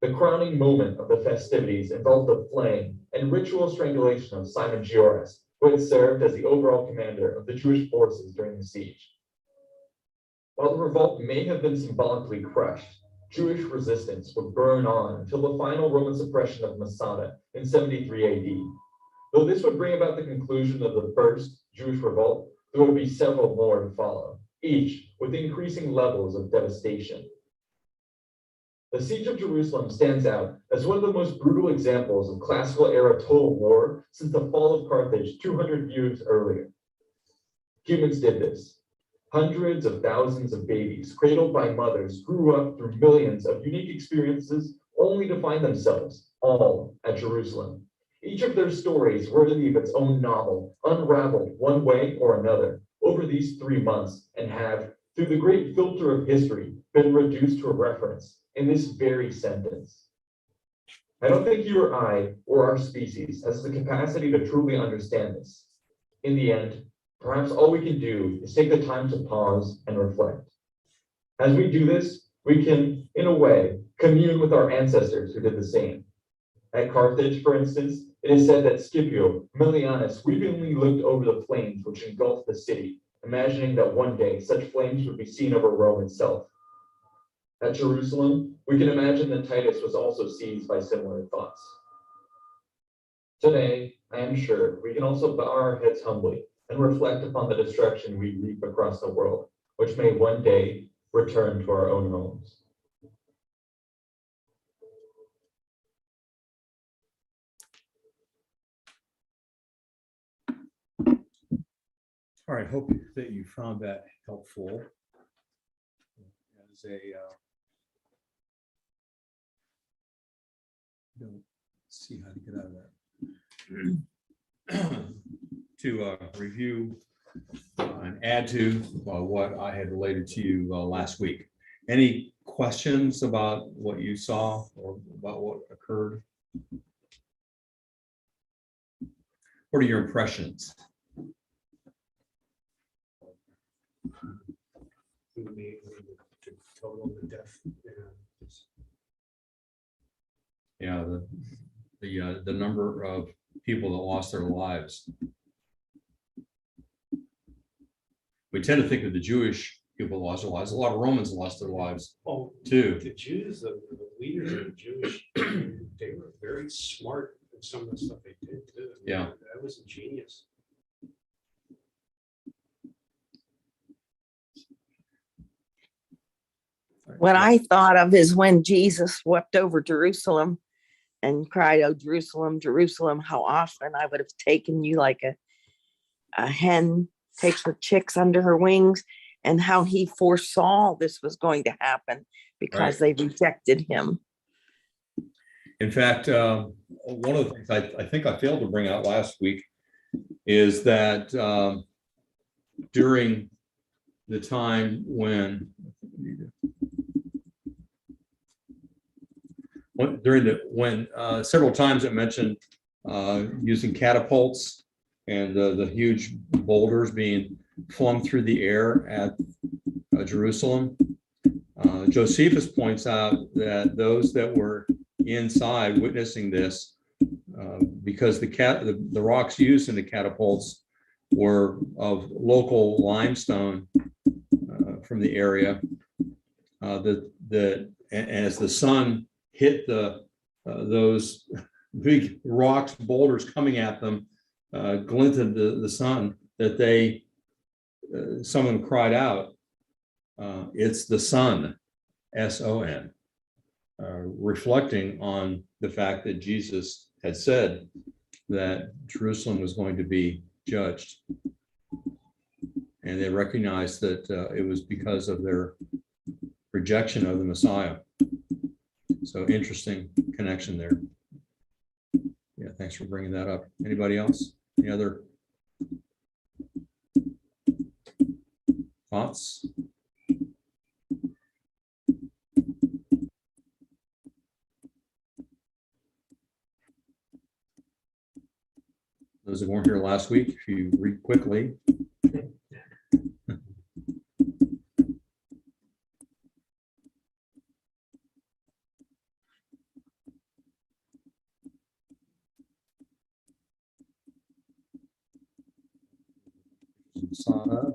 S4: The crowning moment of the festivities involved the flaying and ritual strangulation of Simon Gioras, who had served as the overall commander of the Jewish forces during the siege. While the revolt may have been symbolically crushed, Jewish resistance would burn on until the final Roman suppression of Masada in 73 AD. Though this would bring about the conclusion of the first Jewish revolt, there would be several more to follow, each with increasing levels of devastation. The siege of Jerusalem stands out as one of the most brutal examples of classical era total war since the fall of Carthage 200 years earlier. Humans did this. Hundreds of thousands of babies, cradled by mothers, grew up through millions of unique experiences only to find themselves all at Jerusalem. Each of their stories worthy of its own novel, unraveled one way or another over these 3 months and have, through the great filter of history, been reduced to a reference in this very sentence. I don't think you or I or our species has the capacity to truly understand this. In the end, perhaps all we can do is take the time to pause and reflect. As we do this, we can, in a way, commune with our ancestors who did the same. At Carthage, for instance, it is said that Scipio Melianus weepingly looked over the flames which engulfed the city, imagining that one day such flames would be seen over Rome itself. At Jerusalem, we can imagine that Titus was also seized by similar thoughts. Today, I am sure, we can also bow our heads humbly and reflect upon the destruction we reap across the world, which may one day return to our own homes.
S3: All right, hope that you found that helpful. As a don't see how to get out of that. To review and add to what I had related to you last week. Any questions about what you saw or about what occurred? What are your impressions?
S1: Total the death.
S3: Yeah, the number of people that lost their lives. We tend to think of the Jewish people lost their lives. A lot of Romans lost their lives
S1: Oh,
S3: too.
S1: the Jews, the leaders of the Jewish, they were very smart
S5: some of the stuff they did too. I mean,
S3: Yeah.
S5: That was ingenious.
S6: What I thought of is when Jesus swept over Jerusalem and cried, "Oh, Jerusalem, Jerusalem, how often I would have taken you like a hen takes her chicks under her wings," and how he foresaw this was going to happen because they rejected him.
S3: In fact, one of the things I think I failed to bring out last week is that during the time when several times it mentioned using catapults and the huge boulders being flung through the air at Jerusalem. Josephus points out that those that were inside witnessing this, because the rocks used in the catapults were of local limestone from the area, and as the sun hit those big rocks, boulders coming at them, glinted the sun, that someone cried out, "It's the sun," S-O-N, reflecting on the fact that Jesus had said that Jerusalem was going to be judged. And they recognized that it was because of their rejection of the Messiah. So interesting connection there. Yeah, thanks for bringing that up. Anybody else? Any other thoughts? Those who weren't here last week, if you read quickly. Sana.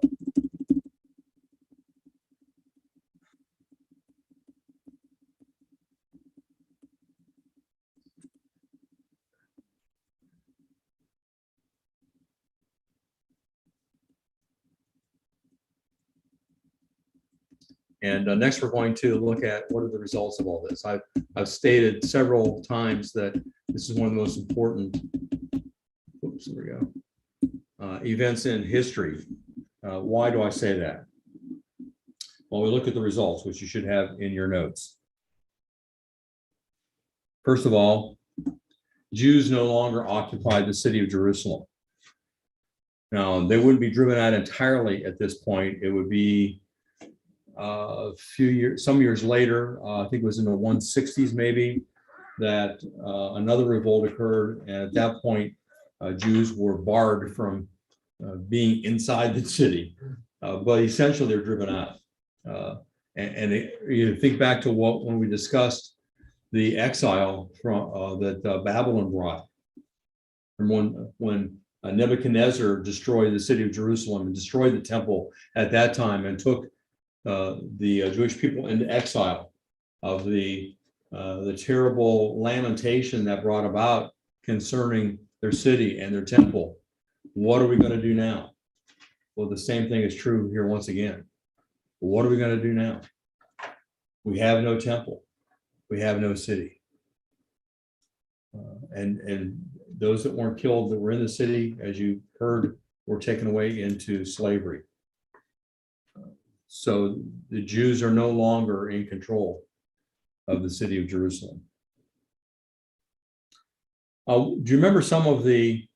S3: And next, we're going to look at what are the results of all this. I've stated several times that this is one of the most important there we go, events in history. Why do I say that? Well, we look at the results, which you should have in your notes. First of all, Jews no longer occupied the city of Jerusalem. Now, they wouldn't be driven out entirely at this point. It would be some years later, I think it was in the 160s maybe, that another revolt occurred. And at that point, Jews were barred from being inside the city, but essentially they're driven out. You think back to when we discussed the exile from that Babylon brought, and when Nebuchadnezzar destroyed the city of Jerusalem and destroyed the temple at that time and took the Jewish people into exile, of the terrible lamentation that brought about concerning their city and their temple. What are we going to do now? Well, the same thing is true here once again. What are we going to do now? We have no temple. We have no city. And those that weren't killed that were in the city, as you heard, were taken away into slavery. So the Jews are no longer in control of the city of Jerusalem. Do you remember some of the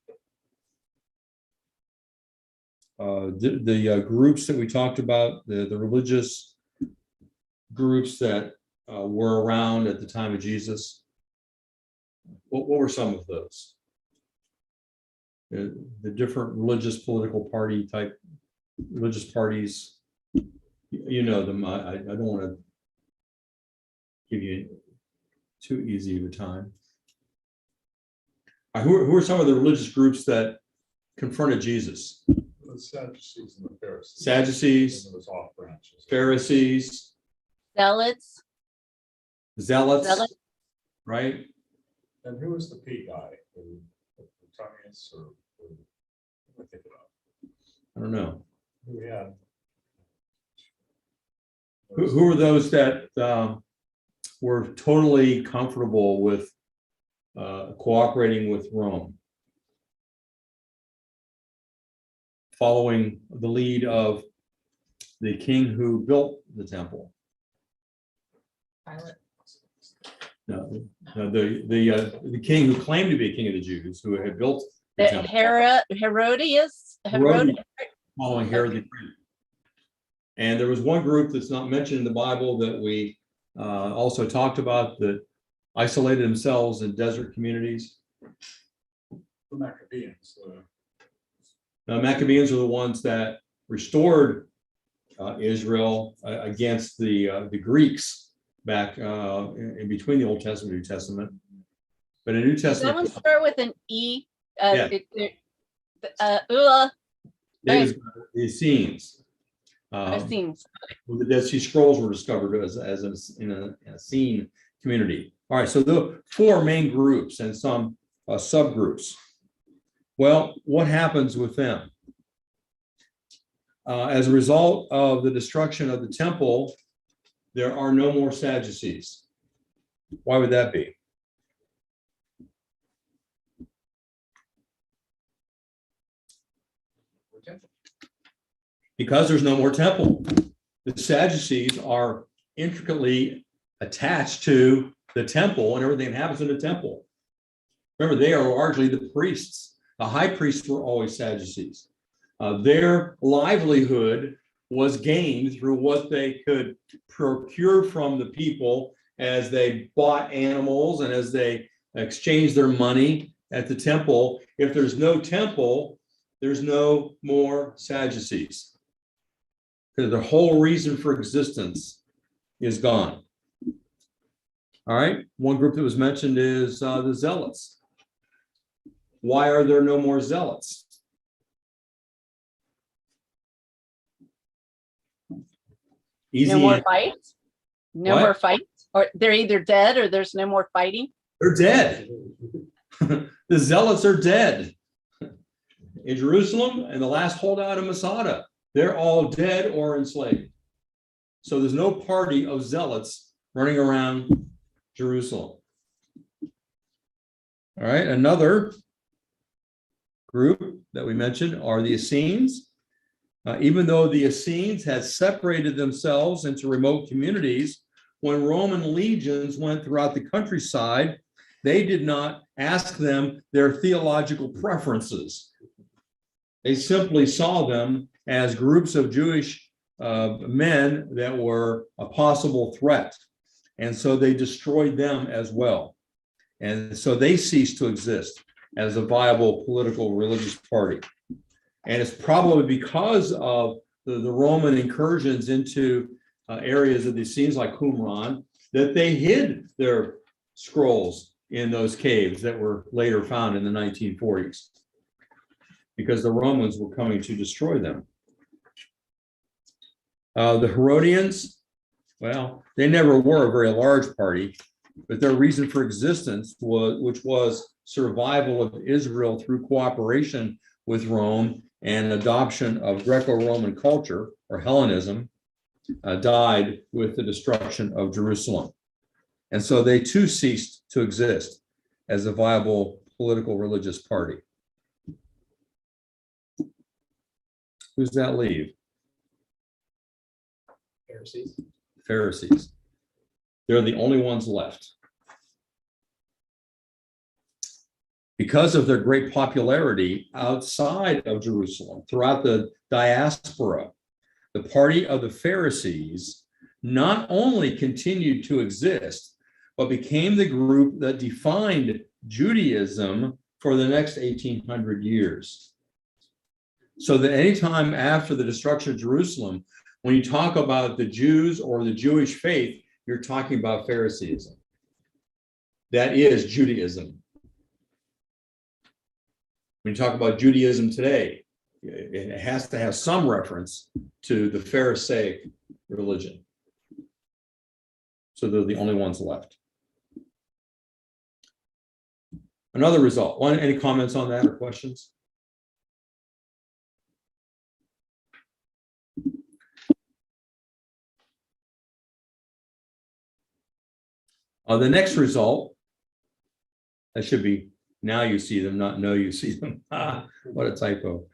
S3: groups that we talked about, the religious groups that were around at the time of Jesus? What were some of those? The different religious political party type, religious parties, you know them. I don't want to give you too easy of a time. Who are some of the religious groups that confronted Jesus?
S7: The Sadducees and the Pharisees.
S3: Sadducees,
S7: And those off branches.
S3: Pharisees,
S6: Zealots.
S3: Zealots, right?
S7: And who was the P guy? Herodians or what think about?
S3: I don't know.
S7: Who we had?
S3: Who are those that were totally comfortable with cooperating with Rome? Following the lead of the king who built the temple. No, the king who claimed to be a king of the Jews, who had built the temple.
S8: Herodias.
S3: Herodians, following Herod the Great. And there was one group that's not mentioned in the Bible that we also talked about that isolated themselves in desert communities.
S7: The Maccabeans.
S3: Now, Maccabeans are the ones that restored Israel against the Greeks back in between the Old Testament and New Testament. But in New
S8: Does that one
S3: Testament,
S8: start with an E?
S3: Yeah. the Essenes.
S8: Essenes.
S3: The Dead Sea Scrolls were discovered in a Essene community. All right, so the four main groups and some subgroups. Well, what happens with them? As a result of the destruction of the temple, there are no more Sadducees. Why would that be? Because there's no more temple. The Sadducees are intricately attached to the temple and everything that happens in the temple. Remember, they are largely the priests. The high priests were always Sadducees. Their livelihood was gained through what they could procure from the people as they bought animals and as they exchanged their money at the temple. If there's no temple, there's no more Sadducees. Because the whole reason for existence is gone. All right, one group that was mentioned is the Zealots. Why are there no more Zealots? Easy.
S8: No more fights? No
S3: What?
S8: more fights? Or they're either dead or there's no more fighting?
S3: They're dead. The Zealots are dead. In Jerusalem and the last holdout of Masada, they're all dead or enslaved. So there's no party of Zealots running around Jerusalem. All right, another group that we mentioned are the Essenes. Even though the Essenes had separated themselves into remote communities, when Roman legions went throughout the countryside, they did not ask them their theological preferences. They simply saw them as groups of Jewish men that were a possible threat. And so they destroyed them as well. And so they ceased to exist as a viable political religious party. And it's probably because of the Roman incursions into areas of the Essenes like Qumran that they hid their scrolls in those caves that were later found in the 1940s, because the Romans were coming to destroy them. The Herodians, well, they never were a very large party, but their reason for existence which was survival of Israel through cooperation with Rome and adoption of Greco-Roman culture or Hellenism, died with the destruction of Jerusalem. And so they too ceased to exist as a viable political religious party. Who's that leave?
S1: Pharisees.
S3: Pharisees. They're the only ones left. Because of their great popularity outside of Jerusalem, throughout the diaspora, the party of the Pharisees not only continued to exist, but became the group that defined Judaism for the next 1800 years. So that anytime after the destruction of Jerusalem, when you talk about the Jews or the Jewish faith, you're talking about Phariseeism. That is Judaism. When you talk about Judaism today, it has to have some reference to the Pharisaic religion. So they're the only ones left. Another result. Any comments on that or questions? The next result, that should be now you see them, not know you see them. What a typo.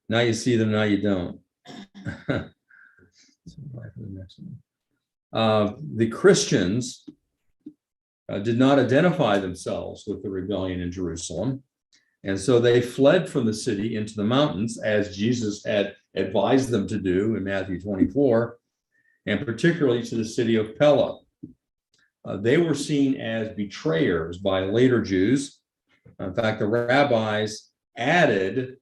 S3: Now you see them, now you don't. The Christians did not identify themselves with the rebellion in Jerusalem. And so they fled from the city into the mountains, as Jesus had advised them to do in Matthew 24, and particularly to the city of Pella. They were seen as betrayers by later Jews. In fact, the rabbis added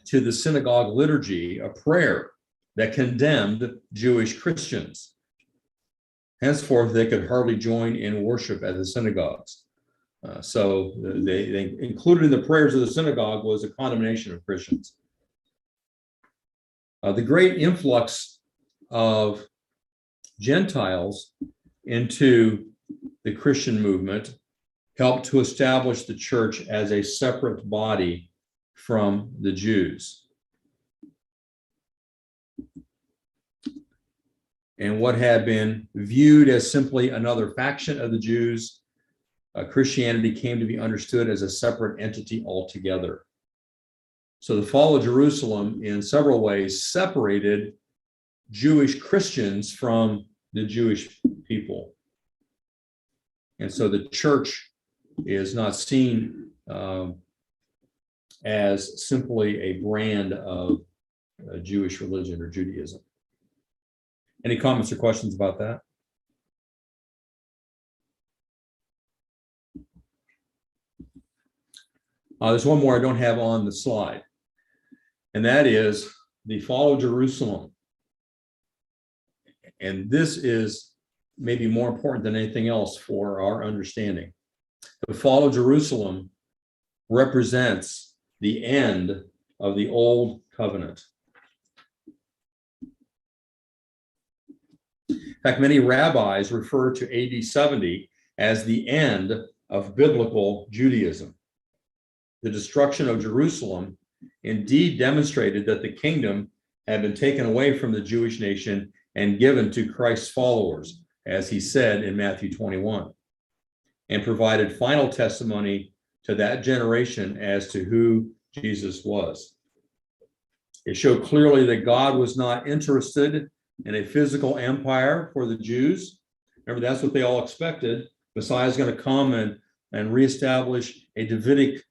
S3: to the synagogue liturgy a prayer that condemned Jewish Christians. Henceforth, they could hardly join in worship at the synagogues. So they included in the prayers of the synagogue was a condemnation of Christians. The great influx of Gentiles into the Christian movement helped to establish the church as a separate body from the Jews. And what had been viewed as simply another faction of the Jews, Christianity came to be understood as a separate entity altogether. So the fall of Jerusalem in several ways separated Jewish Christians from the Jewish people. And so the church is not seen as simply a brand of Jewish religion or Judaism. Any comments or questions about that? There's one more I don't have on the slide, and that is the fall of Jerusalem. And this is maybe more important than anything else for our understanding. The fall of Jerusalem represents the end of the old covenant. In fact, many rabbis refer to AD 70 as the end of biblical Judaism. The destruction of Jerusalem indeed demonstrated that the kingdom had been taken away from the Jewish nation and given to Christ's followers, as he said in Matthew 21, and provided final testimony to that generation as to who Jesus was. It showed clearly that God was not interested in a physical empire for the Jews. Remember, that's what they all expected. Messiah is going to come and reestablish a Davidic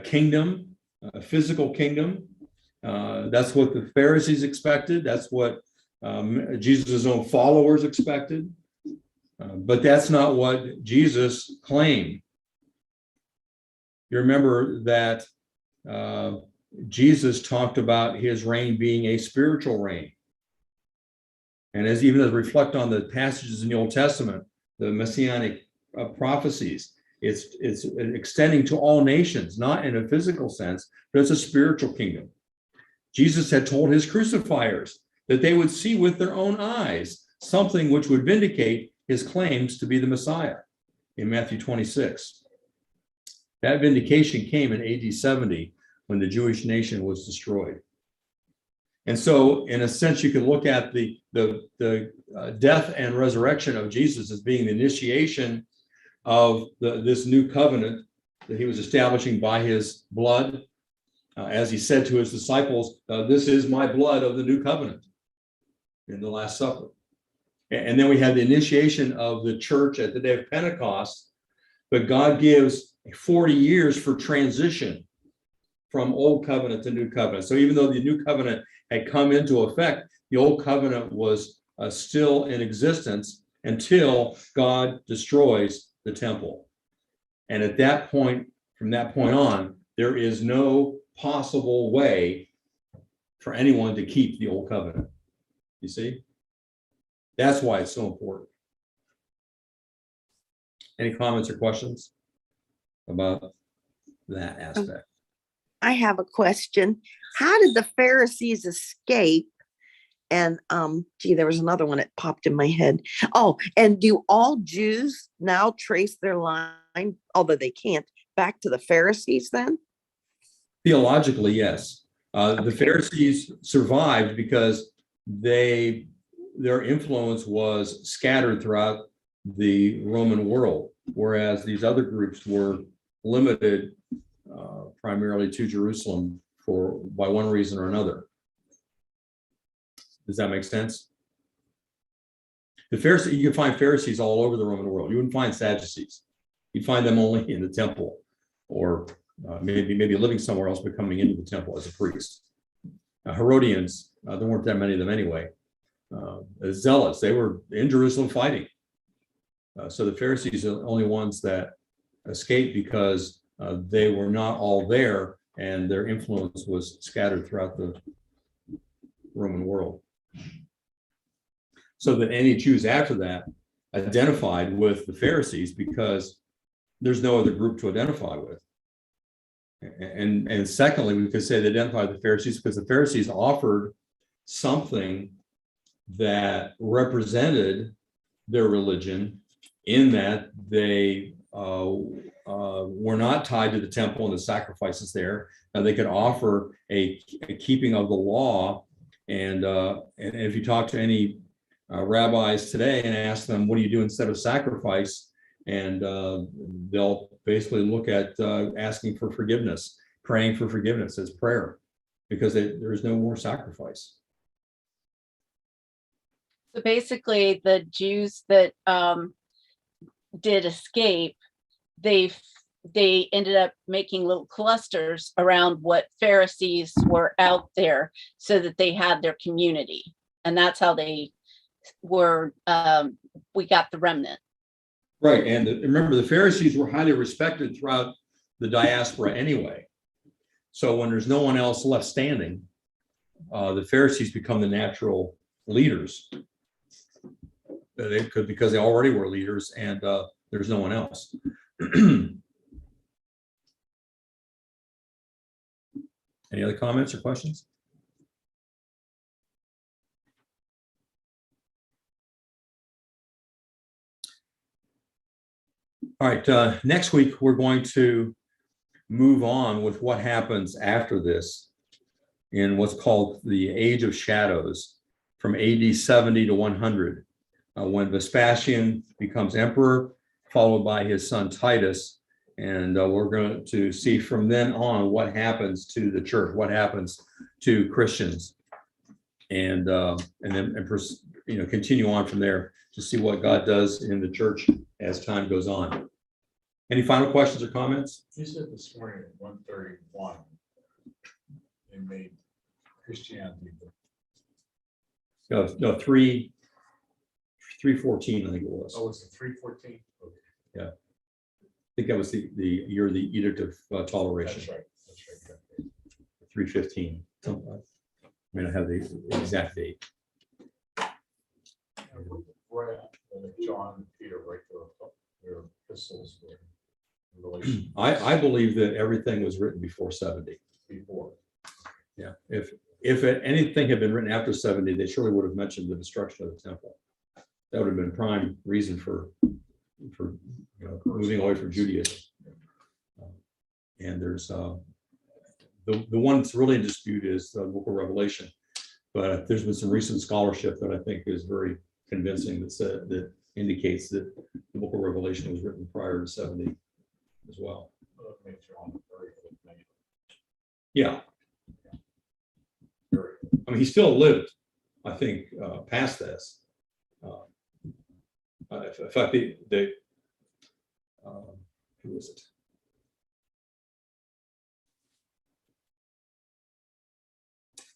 S3: kingdom, a physical kingdom. That's what the Pharisees expected. That's what Jesus' own followers expected. But that's not what Jesus claimed. You remember that Jesus talked about his reign being a spiritual reign. And as reflect on the passages in the Old Testament, the messianic prophecies, it's extending to all nations, not in a physical sense, but it's a spiritual kingdom. Jesus had told his crucifiers that they would see with their own eyes something which would vindicate his claims to be the Messiah in Matthew 26. That vindication came in AD 70 when the Jewish nation was destroyed. And so, in a sense, you can look at the death and resurrection of Jesus as being the initiation of this new covenant that he was establishing by his blood. As he said to his disciples, this is my blood of the new covenant in the Last Supper. And then we have the initiation of the church at the day of Pentecost, but God gives 40 years for transition from old covenant to new covenant. So even though the new covenant had come into effect, the old covenant was still in existence until God destroys the temple. And at that point, from that point on, there is no possible way for anyone to keep the old covenant. You see? That's why it's so important. Any comments or questions about that aspect?
S6: I have a question. How did the Pharisees escape? And there was another one that popped in my head. Oh, and do all Jews now trace their line, although they can't, back to the Pharisees then?
S3: Theologically, yes. The
S6: Okay.
S3: Pharisees survived because their influence was scattered throughout the Roman world, whereas these other groups were limited primarily to Jerusalem by one reason or another. Does that make sense? The Pharisees, you can find Pharisees all over the Roman world. You wouldn't find Sadducees. You'd find them only in the temple, or maybe living somewhere else, but coming into the temple as a priest. Herodians, there weren't that many of them anyway. Zealots, they were in Jerusalem fighting. So the Pharisees are the only ones that escaped because they were not all there, and their influence was scattered throughout the Roman world. So that any Jews after that identified with the Pharisees because there's no other group to identify with. And secondly, we could say they identified the Pharisees because the Pharisees offered something that represented their religion, in that they were not tied to the temple and the sacrifices there. And they could offer a keeping of the law. And if you talk to any rabbis today and ask them, what do you do instead of sacrifice? And they'll basically look at asking for forgiveness, praying for forgiveness as prayer, because there is no more sacrifice.
S8: So basically, the Jews that did escape, they ended up making little clusters around what Pharisees were out there, so that they had their community, and that's how they were. We got the remnant.
S3: Right, and remember, the Pharisees were highly respected throughout the diaspora anyway. So when there's no one else left standing, the Pharisees become the natural leaders. They could, because they already were leaders, and there's no one else. Any other comments or questions? All right, next week we're going to move on with what happens after this in what's called the Age of Shadows, from AD 70 to 100, when Vespasian becomes emperor, followed by his son Titus. And we're going to see from then on what happens to the church, what happens to Christians, and then continue on from there to see what God does in the church as time goes on. Any final questions or comments?
S7: You said this morning at 1:31, they made Christianity.
S3: No, 314, I think it was.
S7: Oh, it's a 3:14? Okay.
S3: I think that was the year of the Edict of Toleration.
S7: That's right. That's right.
S3: 315. I may not have the exact date.
S7: Right, John and Peter write their epistles in relation
S3: I believe that everything was written before 70.
S7: before.
S3: Yeah. If anything had been written after 70, they surely would have mentioned the destruction of the temple. That would have been prime reason for moving away from Judaism. And there's the one that's really in dispute is the book of Revelation. But there's been some recent scholarship that I think is very convincing that indicates that the book of Revelation was written prior to 70 as well.
S7: That makes John very good man.
S3: Yeah.
S7: Very good.
S3: I mean, he still lived, I think, past this. In fact, who was it?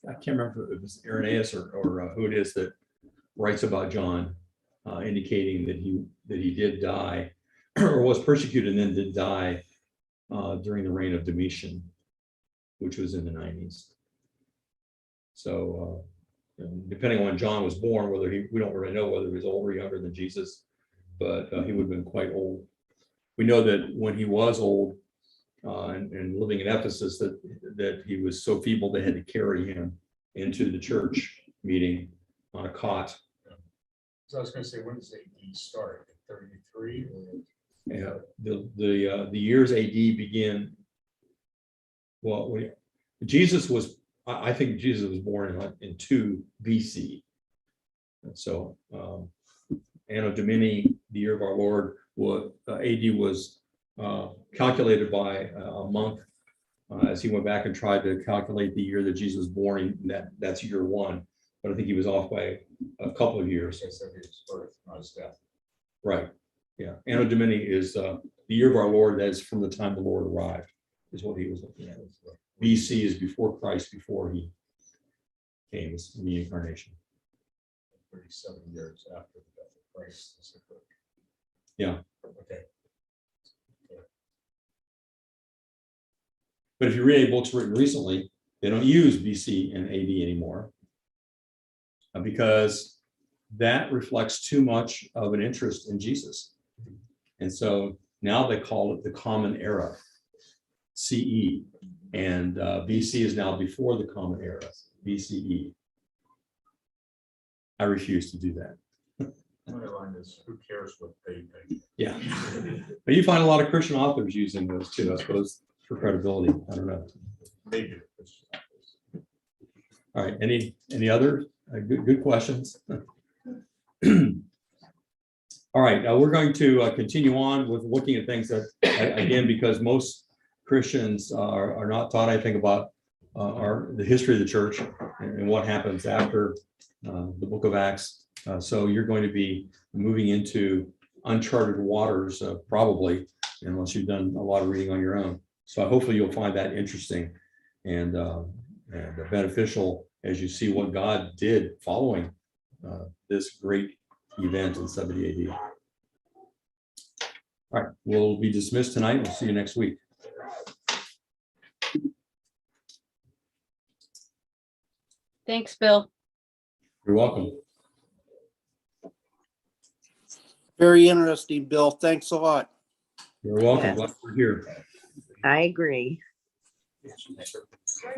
S3: I can't remember if it was Irenaeus or who it is that writes about John, indicating that he did die or was persecuted and then did die during the reign of Domitian, which was in the 90s. So depending on when John was born, we don't really know whether he was older or younger than Jesus, but he would have been quite old. We know that when he was old and living in Ephesus, that he was so feeble they had to carry him into the church meeting on a cot.
S7: So I was going to say, when does AD start? 33?
S3: The years AD begin. Well, Jesus was. I think Jesus was born in 2 BC. And so, Anno Domini, the year of our Lord, AD was calculated by a monk as he went back and tried to calculate the year that Jesus was born. That's year 1, but I think he was off by a couple of years.
S7: I said his birth, not his death.
S3: Right. Yeah. Anno Domini is the year of our Lord. That is from the time the Lord arrived, is what he was looking at. BC is before Christ, before he came in the incarnation.
S7: 37 years after the death of Christ.
S3: Yeah.
S7: Okay.
S3: But if you read any books written recently, they don't use BC and AD anymore because that reflects too much of an interest in Jesus. And so now they call it the Common Era, CE, and BC is now before the Common Era, BCE. I refuse to do that.
S7: My line is, who cares what they think?
S3: Yeah. But you find a lot of Christian authors using those too, I suppose, for credibility. I don't know.
S7: Maybe.
S3: All right. Any other good questions? All right. We're going to continue on with looking at things that, again, because most Christians are not taught anything about the history of the church and what happens after the book of Acts. So you're going to be moving into uncharted waters, probably, unless you've done a lot of reading on your own. So hopefully you'll find that interesting and beneficial as you see what God did following this great event in 70 AD. All right, we'll be dismissed tonight. We'll see you next week.
S8: Thanks, Bill.
S3: You're welcome.
S9: Very interesting, Bill. Thanks a lot.
S3: You're welcome.
S6: Yes.
S3: Glad we're here.
S6: I agree.
S7: Yes.